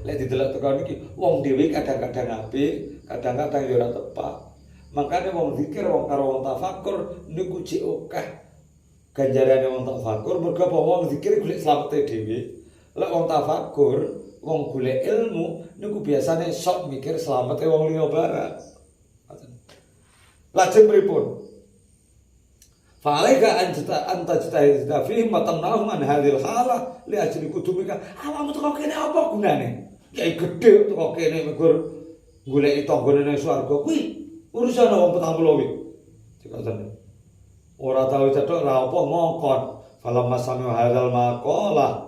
lek didelok tekan iki wong dhewe kadang-kadang apik, kadang-kadang ya ora tepat. Makane wong zikir wong karo wong tafakur niku jek akeh ganjarane wong tafakur mergo apa wong zikir golek slamete dhewe. Lek wong tafakur, wong golek ilmu niku biasane sok mikir slamete wong liya barang. Lajeng pripun? Fa'alaika anta jitahid fihi matamnahum an hadhil halah li ajli kudumika. Awakmu teko kene apa gunane? Kiai gedhe teko kene nggur goleki tanggane nang swarga kuwi urusan wong 40 kuwi. Dikoten. Ora tau cethuk ra apa ngongkon. Falamma sami hadzal maqala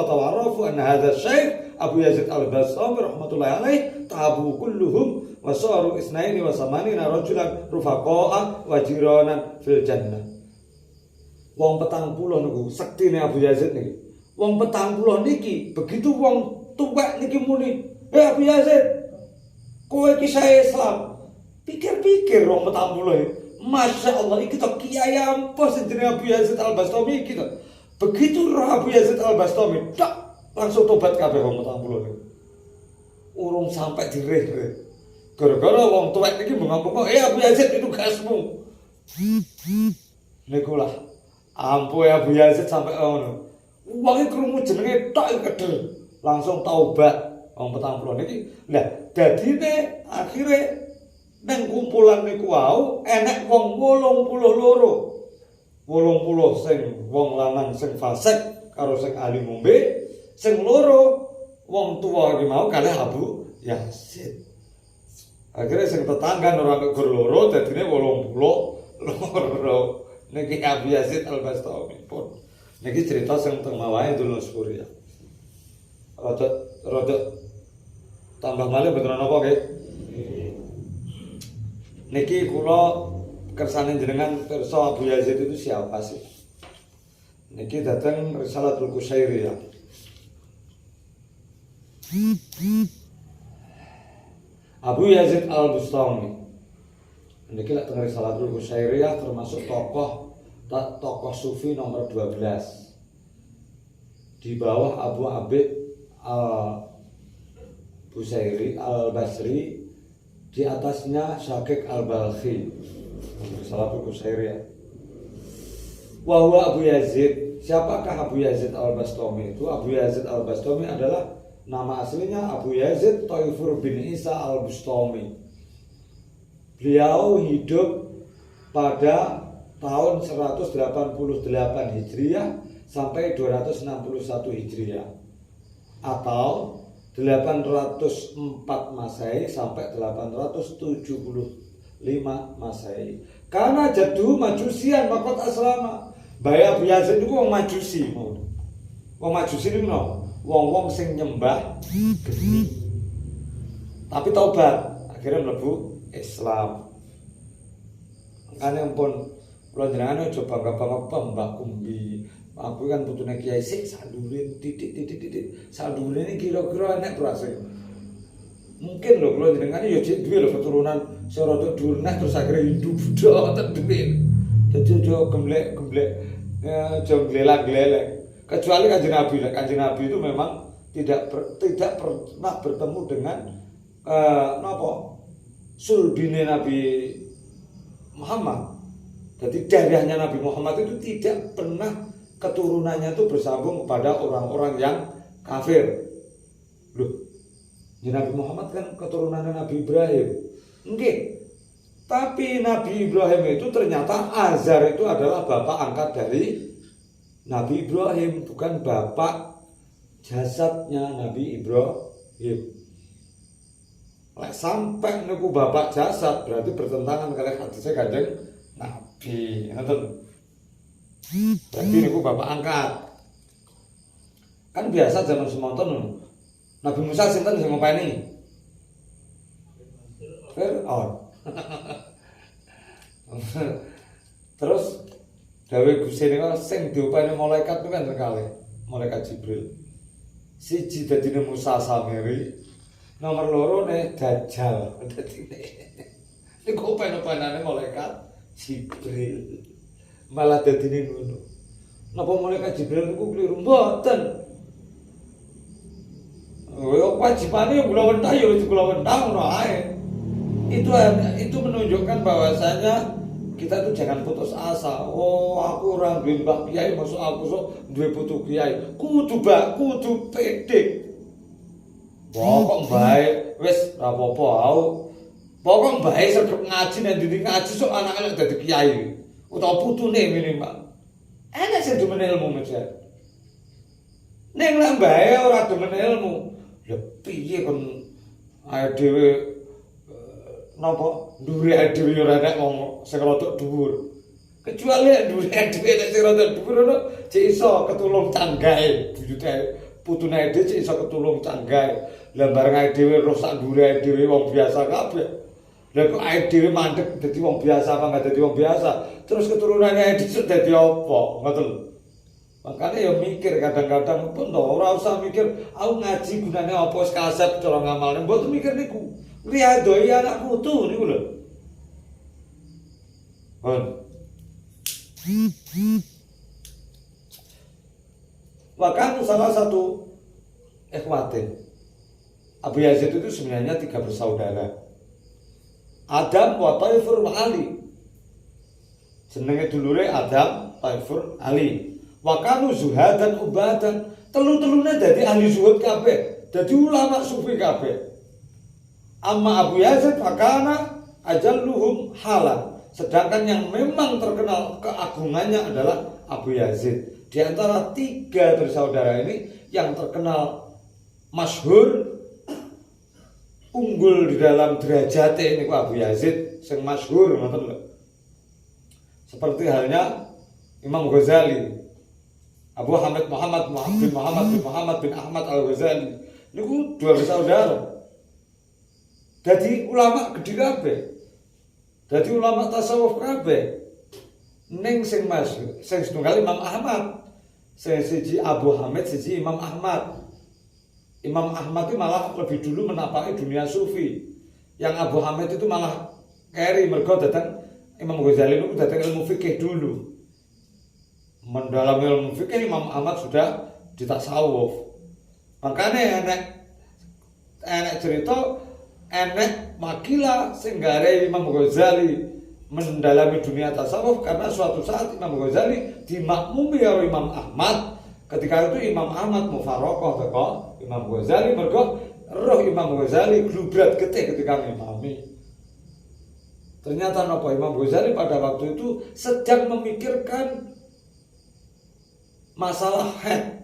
tawarafu an hadza syekh Abu Yazid Al-Bastami rahmatullahi alaih tabu kulluhum wa saru isnaini wa samanina rajulan rufaqa'a wa jiranan fil jannah. Wong 40 niku sektine Abu Yazid niki. Wong 40 niki begitu wong tuwek niki muni, Abu Yazid, kowe iki sae Islam." Pikir-pikir wong 40. Masya Allah iki to kiai ampo sing jenenge Abu Yazid Al-Bastami iki to. Begitu roh Abu Yazid Al-Bastami tak langsung tobat kabeh wong 40 niku. Urung sampai direh-reh. Gara-gara wong tuwek iki ngomong, Abu Yazid itu gasmu." Niku lah. Ampun Abu Yazid sampai ngono. Wong iki krungu jenenge tok kedel, langsung taubat wong 40 niki. Lah dadine akhire nang kumpulan niku wau enek wong 82. 80 sing wong lanang sing fasik karo sing ahli ngombe, sing loro wong tuwa iki mau kalih Abu Yazid. Akhirnya sing tetangga ora mek gur loro dadine 82 niki Abu Yazid Al-Bastami pun. Niki cerita sing teng mawae dulur Suria. Rada tambah malih mboten napa nggih. Niki kula kersane jenengan pirsa Abu Yazid itu siapa sih? Niki datang Risalatul Qusairiyah. Abu Yazid Al-Bastami. Niki lek teng Risalatul Qusairiyah termasuk tokoh sufi nomor 12. Di bawah Abu Abid Al-Busairi Al-Basri, di atasnya Syakik Al-Balkhi. Risalatul Qusairiyah. Wa huwa Abu Yazid. Siapakah Abu Yazid Al-Bastami itu? Abu Yazid Al-Bastami adalah nama aslinya Abu Yazid Taifur bin Isa Al-Bastami. Beliau hidup pada tahun 188 Hijriah sampai 261 Hijriah atau 804 Masehi sampai 875 Masehi. Karena jadu majusian makot aslama. Bae Abu Yazid niku wong majusi mau. Wong majusi niku no, wong-wong sing nyembah geni. Tapi taubat, akhirnya mlebu Islam. Makane pun kula jenengan aja bangga-bangga Mbah Kumbi, aku kan putune kiai sik sandure titik sandure ini kira-kira enek berhasil mungkin lho kula jenengan ya jek duwe lho keturunan sing rada dhuwur nah terus akhirnya Hindu Buddha ten duwe dadi aja gemblek-gemblek aja glelak-glelek kecuali Kanjeng Nabi itu memang tidak pernah bertemu dengan sulbine Nabi Muhammad. Jadi darahnya Nabi Muhammad itu tidak pernah keturunannya itu bersambung kepada orang-orang yang kafir. Loh, Nabi Muhammad kan keturunannya Nabi Ibrahim. Oke. Tapi Nabi Ibrahim itu ternyata Azar itu adalah bapak angkat dari Nabi Ibrahim, bukan bapak jasadnya Nabi Ibrahim. Lek sampai niku bapak jasad berarti bertentangan kali hadisnya Kanjeng Nabi. Ngoten. Berarti niku bapak angkat. Kan biasa zaman semonten Nabi Musa sinten sing ngopeni? Fir'aun. Terus dawe Gusti nika sing diupeni malaikat itu kan terkali malaikat Jibril. Siji dadine Musa Samiri, nomor loro ne Dajjal. Dadine niku pen-penane malaikat Jibril. Malah dadine ngono. Napa malaikat Jibril niku kliru mboten. Oh, wajibane kula wentah ya kula wentah ngono ae. Itu menunjukkan bahwasanya kita itu jangan putus asa. Oh, aku orang duwe mbah kiai, masuk aku sok duwe putu kiai. Kudu pede. Pokok bae wis ora apa-apa au. Pokok bae sregep ngaji nang ndi ngaji sok anake lek dadi kiai utawa putune minimal. Enak sing demen ilmu mejar. Ning lek bae ora demen ilmu, lha piye kon ae dhewe napa dhuwure dhewe yo ora nek wong sing rada dhuwur. Kecuali dhuwure dhewe nek sing rada dhuwur ono cek iso ketulung canggahe, buyute putune dhewe cek iso ketulung canggahe. Lah bareng dhewe roh sak dhuwure dhewe wong biasa kabeh. Lah kok dhewe mandeg dadi wong biasa apa enggak dadi wong biasa? Terus keturunannya dhisik dadi apa? Ngoten. Makanya ya mikir kadang-kadang pun ora usah mikir aku ngaji gunane apa wis kasep cara ngamalne. Mboten mikir niku. Riyadhoi anak putu niku lho. Bahkan salah satu ikhwatin Abu Yazid itu sebenarnya 3 bersaudara. Adam wa Taifur wa Ali. Jenenge dulure Adam, Taifur, Ali. Wa kanu zuhadan ubadan. Telu-telune dadi ahli zuhud kabeh, dadi ulama sufi kabeh. Amma Abu Yazid fakana ajalluhum halan. Sedangkan yang memang terkenal keagungannya adalah Abu Yazid. Di antara 3 bersaudara ini yang terkenal masyhur unggul di dalam derajate ini Abu Yazid sing masyhur ngoten lho. Seperti halnya Imam Ghazali, Abu Hamid Muhammad bin Ahmad Al-Ghazali. Niku 2 bersaudara. Dadi ulama gedhe kabeh. Dadi ulama tasawuf kabeh. Ning sing masyhur, sing setunggal Imam Ahmad. Sing siji Abu Hamid, siji Imam Ahmad. Imam Ahmad itu malah lebih dulu menapaki dunia sufi. Yang Abu Hamid itu malah keri mergo datang Imam Ghazali itu datang ilmu fikih dulu. Mendalam ilmu fikih Imam Ahmad sudah di tasawuf. Makanya enek cerita enek makilah sing gare Imam Ghazali mendalami dunia tasawuf karena suatu saat Imam Ghazali dimakmumi karo Imam Ahmad. Ketika itu Imam Ahmad mufarokoh teko Imam Ghazali mergo roh Imam Ghazali glubrat getih ketika ngimami. Ternyata napa Imam Ghazali pada waktu itu sedang memikirkan masalah haid.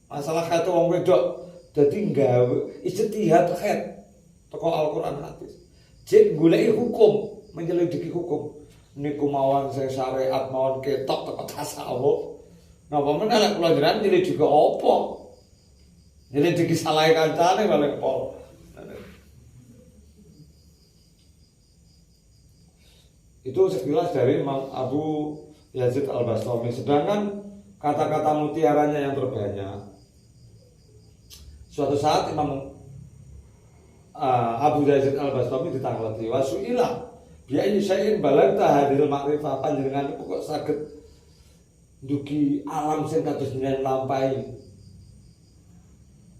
Masalah haid wong wedok. Dadi gawe ijtihad haid teko Al-Qur'an hadis. Jek goleki hukum, menyelidiki hukum. Niku mawon sing syariat mawon ketok teko tasawuf. Napa men nek kula jenengan nyelidiki apa? Nyelidiki salah kancane paling pol. Itu sekilas dari Imam Abu Yazid Al-Bastami. Sedangkan kata-kata mutiaranya yang terbanyak. Suatu saat Imam Abu Yazid Al-Bastami ditangkleti wasu'ilah bi ayyi syai'in balagta hadhil ma'rifah, panjenengan kok saged dugi alam sing kados jenengan lampahi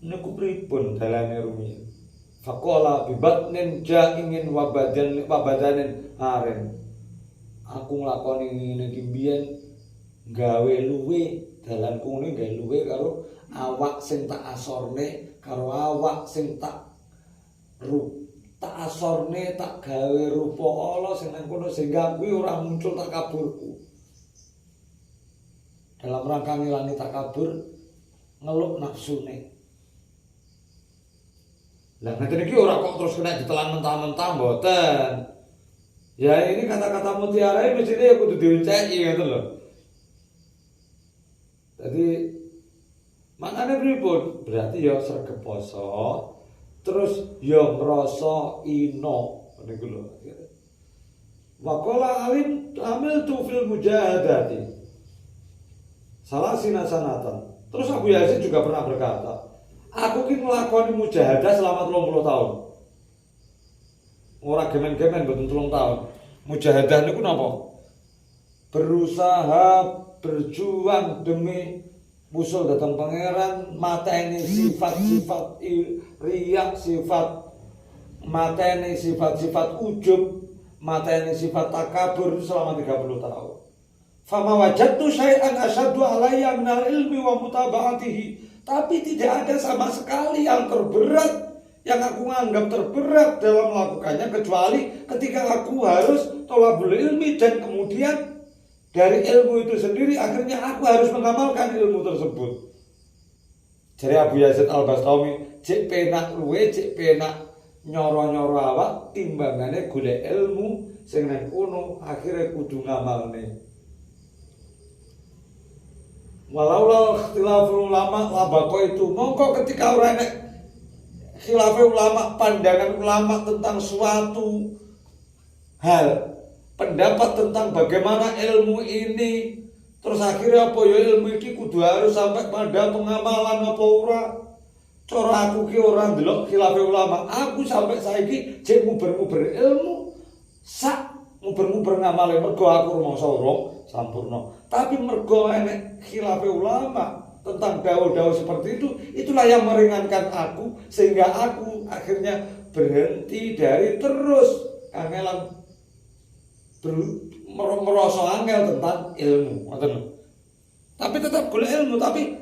niku pripun dalane rumiyin. Faqala bi batnin ja'ingin wa badanin aren, aku nglakoni ngene iki mbiyen gawe luwe, dalanku ngene gawe luwe karo awak sing tak asorne karo awak sing tak asorne, tak gawe rupa Allah sing nang kono sehingga kuwi ora muncul takaburku. Dalam rangka ngilangi takabur, ngeluk nafsune. Lah ngeten iki ora kok terus kena ditelan mentah-mentah mboten. Ya ini kata-kata mutiara ini mestine ya kudu diunceki ngoten lho. Jadi maknane pripun? Berarti ya sregep poso, terus ya ngrasa ino niku lho. Wa qala alim amiltu fil mujahadati salah sanatan. Terus Abu Yazid juga pernah berkata, aku ki nglakoni mujahadah selama 30 tahun. Ora gemen-gemen mboten 30 tahun. Mujahadah niku napa? Berusaha berjuang demi usul datang pangeran, mateni sifat-sifat riya, mateni sifat-sifat ujub, mateni sifat takabur selama 30 tahun. Fama wajadtu syai'an asyaddu alayya minal ilmi wa mutaba'atihi. Tapi tidak ada sama sekali yang terberat, yang aku anggap terberat dalam melakukannya, kecuali ketika aku harus thalabul ilmi, dan kemudian dari ilmu itu sendiri akhirnya aku harus mengamalkan ilmu tersebut. Jadi Abu Yazid Al-Bastami cek penak luwe, cek penak nyoro-nyoro awak timbangane golek ilmu sing nang kono akhire kudu ngamalne. Walau ikhtilaful ulama labako itu, mongko ketika ora nek khilafah ulama, pandangan ulama tentang suatu hal, pendapat tentang bagaimana ilmu ini, terus akhirnya apa ya ilmu ini kudu harus sampai pada pengamalan apa ora. Cara aku ki ora ndelok khilafah ulama, aku sampai saiki jek muber-muber ilmu sak muber-muber ngamale mergo aku rumangsa urung sampurna. Tapi mergo enek khilafah ulama tentang dawuh-dawuh seperti itu, itulah yang meringankan aku sehingga aku akhirnya berhenti dari terus kangelan merasa angel tentang ilmu, tapi tetap golek ilmu, tapi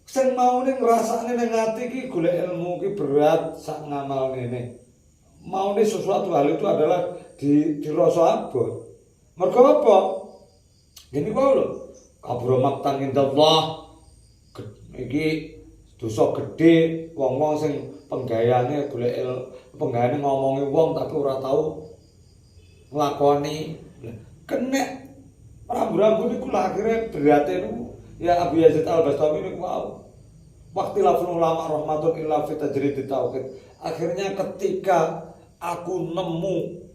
sing mau ning ngrasakne ning ati iki golek ilmu iki berat sak ngamalne ne. Mau nih sesuatu hal itu adalah dirasa abot. Mergo apa? Gini kok lho, kabur maktan indallah. Iki dosa gedhe wong-wong sing penggayane golek penggayane ngomongi wong tapi ora tau nglakoni. Kenek rambu-rambu niku lha akhire berate niku ya Abu Yazid Al-Bastami niku wau. Waqtilaful ulama rahmatun illa fi tajrid tauhid. Akhirnya ketika aku nemu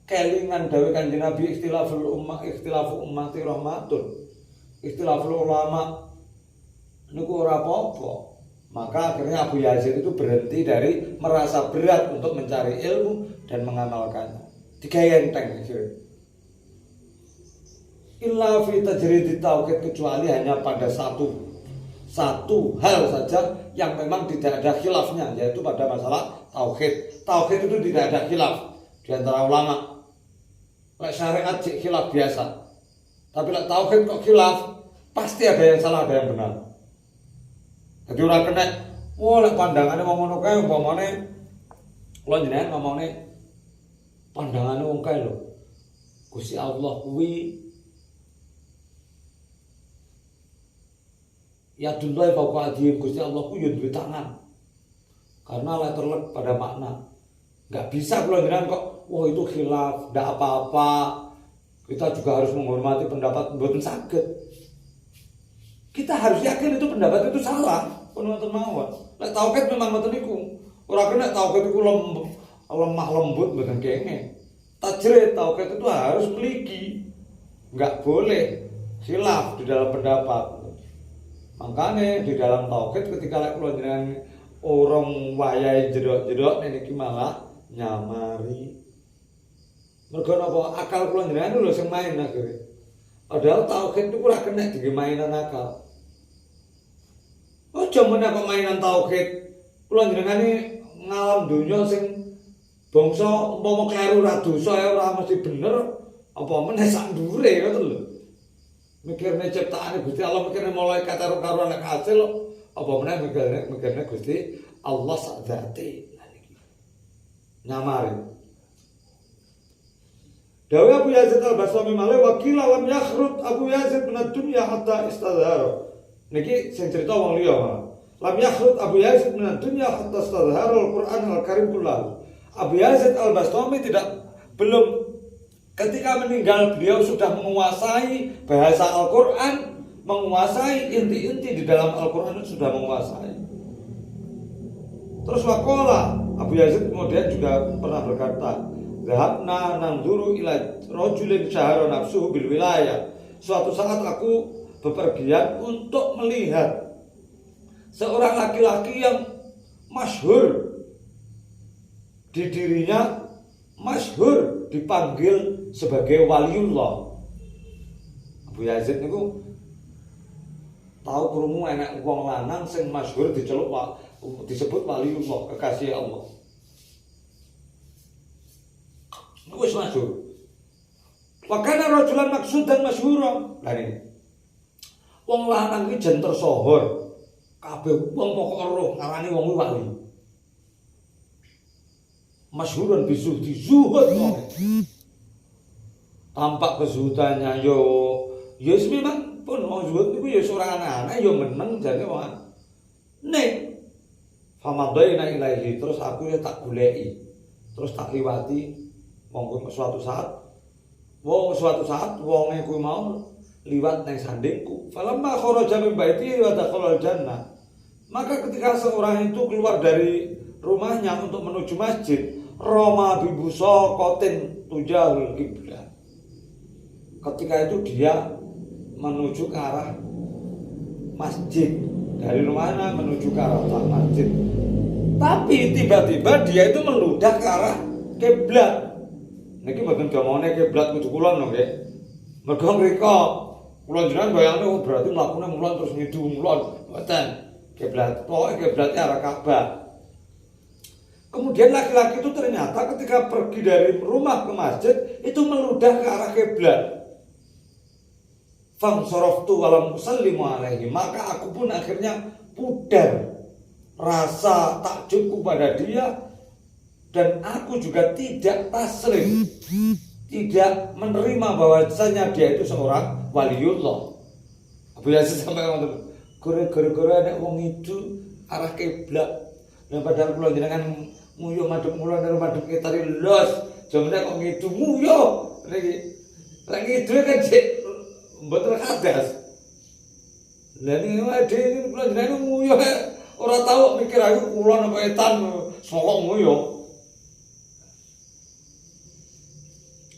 kelingan dawuh Kanjeng Nabi ikhtilafu ummati rahmatun. Ikhtilaful ulama niku ora apa-apa. Maka akhirnya Abu Yazid itu berhenti dari merasa berat untuk mencari ilmu dan mengamalkannya. Digawe enteng iki. Illa fi tajrid tauhid, kecuali hanya pada satu hal saja yang memang tidak ada khilafnya, yaitu pada masalah tauhid. Tauhid itu tidak ada khilaf di antara ulama. Lek syariat sih khilaf biasa. Tapi lek tauhid kok khilaf, pasti ada yang salah, ada yang benar. Jadi ora kena, lek pandangane wong ngono kae umpamane kula jenengan ngomongane pandangane wong kae lho. Gusti Allah kuwi ya dulai fauqa adhim, Gusti Allah ku yo duwe tangan. Karena letterlek pada makna. Enggak bisa kalau jenengan kok wah itu khilaf, enggak apa-apa. Kita juga harus menghormati pendapat mboten saged. Kita harus yakin itu pendapat itu salah, penonton mawon. Lek tauhid memang ngoten niku. Ora kena tauhid iku lemah lembut mboten kenging. Tajrid tauhid itu harus mligi. Enggak boleh khilaf di dalam pendapat. Makanya di dalam tauhid ketika lek kula jenengan orang wayahe jedok-jedok niki malah nyamari. Mergo napa akal kula jenengan lho sing main akhire. Padahal tauhid itu ora kena di mainan akal. Aja meneh kok mainan tauhid. Kula jenengan ngalam donya sing bangsa umpama kleru ra dosa ora mesti bener, apa meneh sak ndure ngoten lho. Mikirne ciptaane Gusti Allah, mikirne malaikat karo anak hasil, apa meneh mikirne Gusti Allah sak dzate. Nyamari. Dawe Abu Yazid Al-Bastami malih wakila lam yakhrut Abu Yazid min ad-dunya hatta istadhara. Niki sing cerita wong liya malah. Lam yakhrut Abu Yazid min ad-dunya hatta istadhara Al-Qur'an Al-Karim kullahu. Abu Yazid Al-Bastami belum ketika meninggal beliau sudah menguasai bahasa Al-Quran, menguasai inti-inti di dalam Al-Quran itu sudah menguasai. Terus wakola Abu Yazid kemudian juga pernah berkata, zahabna nanzuru ila rajulin syahara nafsuhu bil wilayah. Suatu saat aku bepergian untuk melihat seorang laki-laki yang masyhur di dirinya, masyhur dipanggil sebagai waliullah. Abu Yazid niku tahu krungu enek wong lanang sing masyhur disebut waliullah, kekasih Allah. Niku wis masyhur. Wa kana rajulan maksudan masyhura. Lah ini. Wong lanang iki jen tersohor. Kabeh wong pokok roh ngarani wong wali. Masyhuran bisuhdi zuhud kok. Tampak kezuhudannya yo memang pun wong zuhud niku ya ora aneh-aneh yo meneng jane wong. Nek famadaina ilaihi terus aku ya tak goleki. Terus tak liwati wong suatu saat wonge kuwi mau liwat nang sandingku. Falamma kharaja min baiti wa dakhala al-jannah. Maka ketika seorang itu keluar dari rumahnya untuk menuju masjid, Roma bibuso kotin tujahul kiblat. Ketika itu dia menuju ke arah masjid, dari rumahnya menuju ke arah masjid. Tapi tiba-tiba dia itu meludah ke arah kiblat. Niki mboten domone kiblat kudu kulon lho nggih. Mergo mriko kulon jenengan bayangne berarti mlakune mulon terus ngidu mulon. Mboten. Kiblat, pokoke kiblatnya arah Ka'bah. Kemudian laki-laki itu ternyata ketika pergi dari rumah ke masjid itu meludah ke arah kiblat. Fansaraftu walam usallimu alaihi, maka aku pun akhirnya pudar rasa takjubku pada dia dan aku juga tidak taslim, tidak menerima bahwasanya dia itu seorang waliullah. Abu Yazid sampai ngomong, gara-gara ada wong itu arah kiblat. Nah padahal kula jenengan nguyuh madhep kula karo madhep ketari los. Jamane kok ngidu nguyuh. Lagi itu kan sik mboten kadas. Lah niki wae kula jenengan nguyuh ora tau mikir aku kula napa etan sok nguyuh.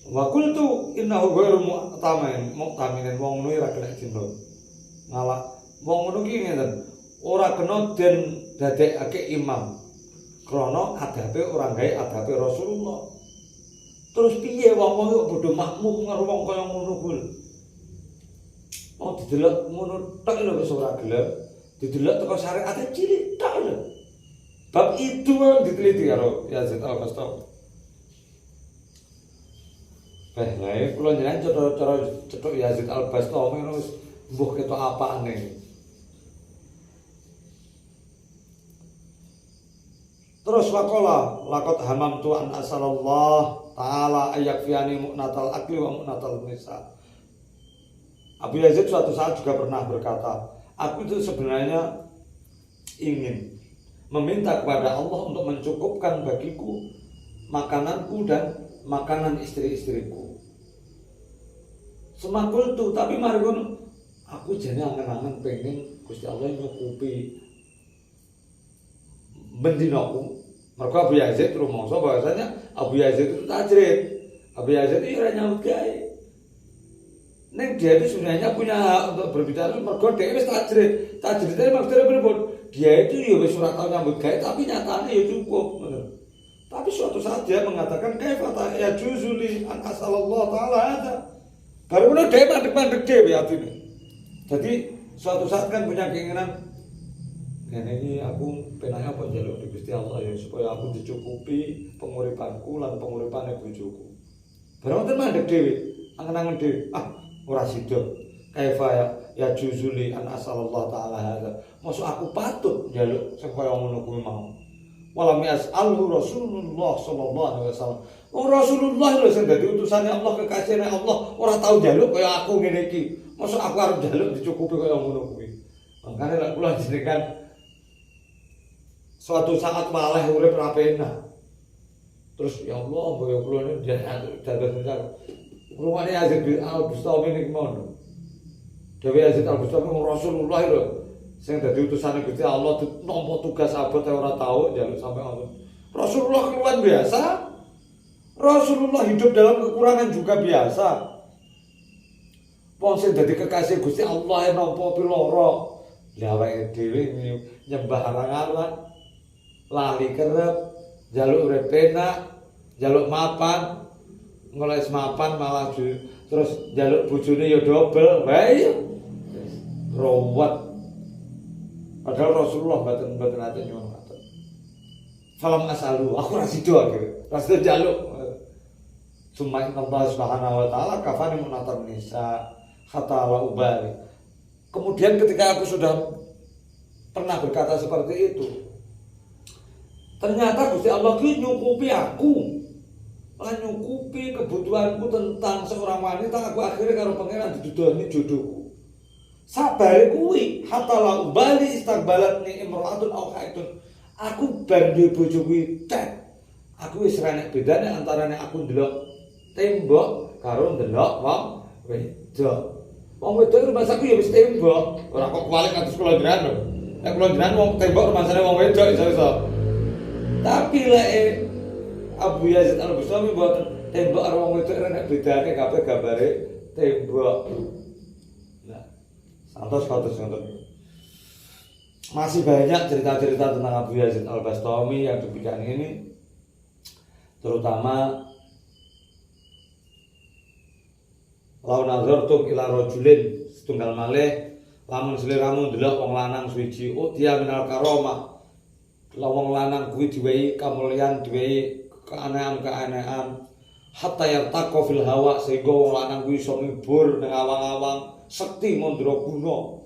Wa qultu innahu ghairu mu'tamin wong ngono ora kena jinno. Ngalah wong ngono ki ngeten, ora kena den dadekake imam. Krana adabe ora gawe adabe Rasulullah. Terus piye wong-wong kok bodho makmum karo wong kaya ngono kuwi. Oh didelok ngono tok lho wis ora gelem. Didelok teko syariat cilik tok lho. Bab itu yang diteliti karo Yazid Al-Bastami. Lah kula jenengan cara cetok Yazid Al-Bastami ngono wis mbuh ketok apane. Terus wakola lakot hamam tuan asalallah taala ayakfiani mu'natal akli wa mu'natal nisa. Abu Yazid suatu saat juga pernah berkata, aku itu sebenarnya ingin meminta kepada Allah untuk mencukupkan bagiku makananku dan makanan istri-istriku. Semakul tuh, tapi mari aku jane angen-angen pengen Gusti Allah nyukupi bendinoku. Mergo Abu Yazid rumangsa bahwasanya Abu Yazid itu tajrid. Abu Yazid itu ora nyambut gawe. Neng dia itu sebenarnya punya hak untuk berbicara mergo dia wis tajrid maksudnya berapa? Dia itu ya wis ora tau nyambut gawe tapi nyatanya ya cukup. Tapi suatu saat dia mengatakan kaifa ya juzuli an asallallahu taala ada. Baru bener dia mandek-mandek dhewe atine. Jadi suatu saat kan punya keinginan ini aku penanya apa njaluk di Gusti Allah ya supaya aku dicukupi penguripanku lan penguripane bojoku. Barang ten mandek dhewe, angen-angen dhewe. Ora sida. Kaifa ya juzuli an asallallahu taala hada. Mosok aku patut njaluk sing kaya ngono kuwi mau. Walam yas'alhu Rasulullah sallallahu alaihi wasallam. Rasulullah lho sing dadi utusane Allah kekasihane Allah ora tau njaluk kaya aku ngene iki. Mosok aku arep njaluk dicukupi kaya ngono kuwi. Makane lek kula jenengan suatu saat malah urip ra penak. Terus ya Allah, boyo kula niku dados rumahnya Yazid Al-Bustami ini gimana? Dewi Yazid Al-Bustami Rasulullah itu yang jadi utusan Gusti Allah itu nampak tugas abad yang orang tahu jangan sampai Allah. Rasulullah keluar biasa, Rasulullah hidup dalam kekurangan juga biasa. Wong sing dadi kekasih Gusti Allah yang nampak piloro, awake dhewe nyembah arang-arang, lali kerep, jaluk urip penak, jaluk mapan. Ngoles mapan malah terus jaluk bojone ya dobel wae rawat padahal Rasulullah mboten ate nyuwun matur salam asalu aku ra sida akhire ra sida jaluk summa Allah Subhanahu wa taala kafani munatar nisa hatta la ubali. Kemudian ketika aku sudah pernah berkata seperti itu ternyata Gusti Allah ki nyukupi aku nyukupi kebutuhanku tentang seorang wanita. Aku akhirnya karo pangeran didudoni jodohku sabare kuwi hatta la ubali istaqbalatni imra'atun aw haitun. Aku bar duwe bojo kuwi tek aku wis ra nek bedane antarane aku ndelok tembok karo ndelok wong wedok. Wong wedok rumahku ya wis tembok ora kok kualik kados kula jenengan lho. Nek kula jenengan wong tembok rumahane wong wedok iso-iso. Tapi lek Abu Yazid Al-Bustami buat tembok arwah itu nek bedane kabeh gambare tembok. Nah, santos masih banyak cerita-cerita tentang Abu Yazid Al-Bustami yang demikian ini, terutama lawan nazartum ila rajulin setunggal malih lamun sliramu ndelok wong lanang suci dia minal karomah. Wong lanang kuwi diwehi kamulyan, diwehi keanehan-keanehan hatta yartaqo fil hawa sehingga wong lanang kuwi iso mibur ning awang-awang sekti mandra guna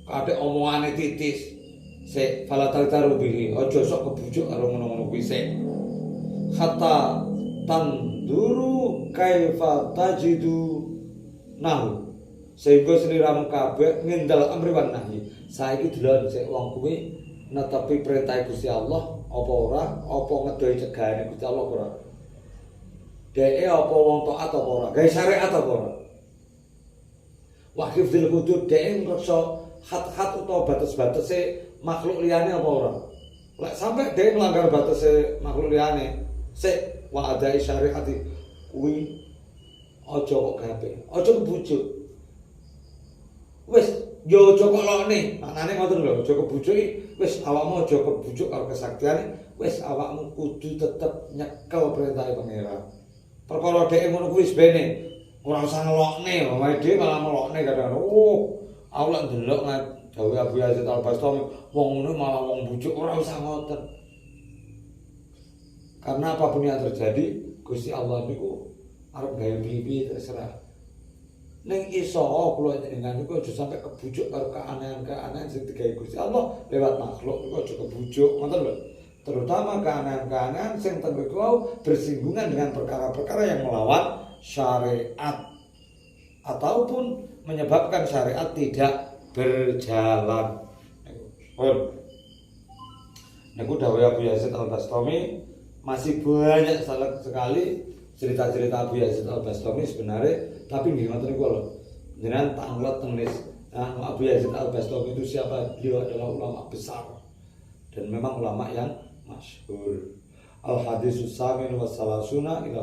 kadek omongane titis sik falatal tarubihi aja sok kebujuk karo ngono-ngono kuwi sik hatta tanduru kaifa tajidu nahu sehingga sliramu kabeh ngindal amri wan nahi. Saiki delok sik wong kuwi netepi perintah Gusti Allah apa ora, apa ngedohi cegahane Gusti Allah ora. Dheke apa wong taat apa ora, gawe syariat apa ora. Wa hifdzil hudud dheke ngreksa hat-hat utawa batas-batase makhluk liyane apa ora. Lek sampe dheke melanggar batase makhluk liyane, sik wa adai syariati kuwi aja kok gawe, aja kebujuk. Wis yo aja kok lokne, maknane ngoten lho, aja kebujuki. Wis awakmu aja kebujuk karo kesaktiane, wis awakmu kudu tetep nyekel perintah pangeran. Perkara dhek ngono kuwi wis bene, ora usah ngelokne, wae dhewe malah melokne kadang. Aku lek ndelok dawuh Abu Yazid Al-Bustami, wong ngono malah wong bujuk ora usah ngoten. Karena apapun yang terjadi, Gusti Allah niku arep gawe piye terserah. Ning iso kula njenengan niku aja sampai kebujuk karo keanehan-keanehan sing digawe Gusti Allah lewat makhluk niku aja kebujuk ngoten lho. Terutama keanehan-keanehan sing tentu bersinggungan dengan perkara-perkara yang melawan syariat ataupun menyebabkan syariat tidak berjalan. Niku dawuh Abu Yazid Al-Bustami, masih banyak sekali cerita-cerita Abu Yazid Al-Bustami sebenarnya. Tapi nggih ngoten niku lho. Jenengan tak nglet nulis Abu Yazid Al-Bustami itu siapa? Beliau adalah ulama besar dan memang ulama yang masyhur. Al-Hadisus Samin wa Salasuna ila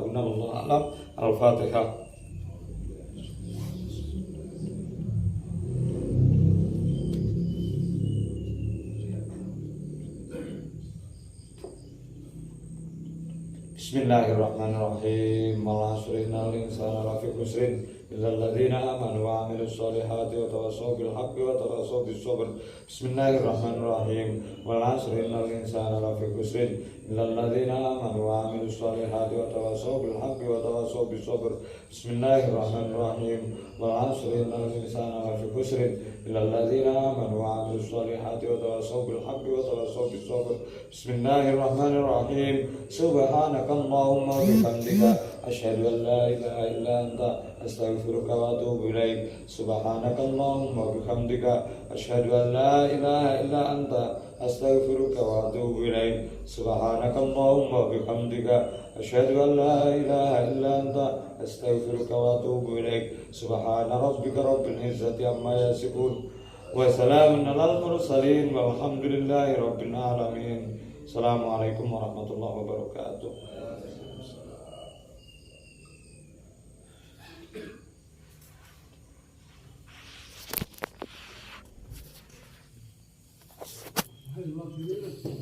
Al-Fatihah. Bismillahirrahmanirrahim. Wal 'asri innal insana lafi khusrin illal ladzina amanu wa 'amilus solihati wa tawassaw bil haqqi wa tawassaw bis sabr. Bismillahirrahmanirrahim. Wal 'asri innal insana lafi khusrin illal ladzina amanu wa 'amilus solihati wa tawassaw bil haqqi wa tawassaw bis sabr. Bismillahirrahmanirrahim. Wal 'asri innal insana lafi khusrin illal ladzina amanu wa 'amilus solihati wa tawassaw bil haqqi wa tawassaw bis sabr. Bismillahirrahmanirrahim. Subhanakallahumma wa bihamdika asyhadu an la ilaha illa anta astaghfiruka wa atubu ilaik. Subhanakallahumma wa bihamdika asyhadu an la ilaha illa anta astaghfiruka wa atubu ilaik. Subhanakallahumma wa bihamdika asyhadu an la ilaha illa anta astaghfiruka wa atubu ilaik. Subhana rabbika rabbil izzati amma yasifun wa salamun alal mursalin walhamdulillahi rabbil alamin. Assalamualaikum warahmatullahi wabarakatuh. Alhamdulillah.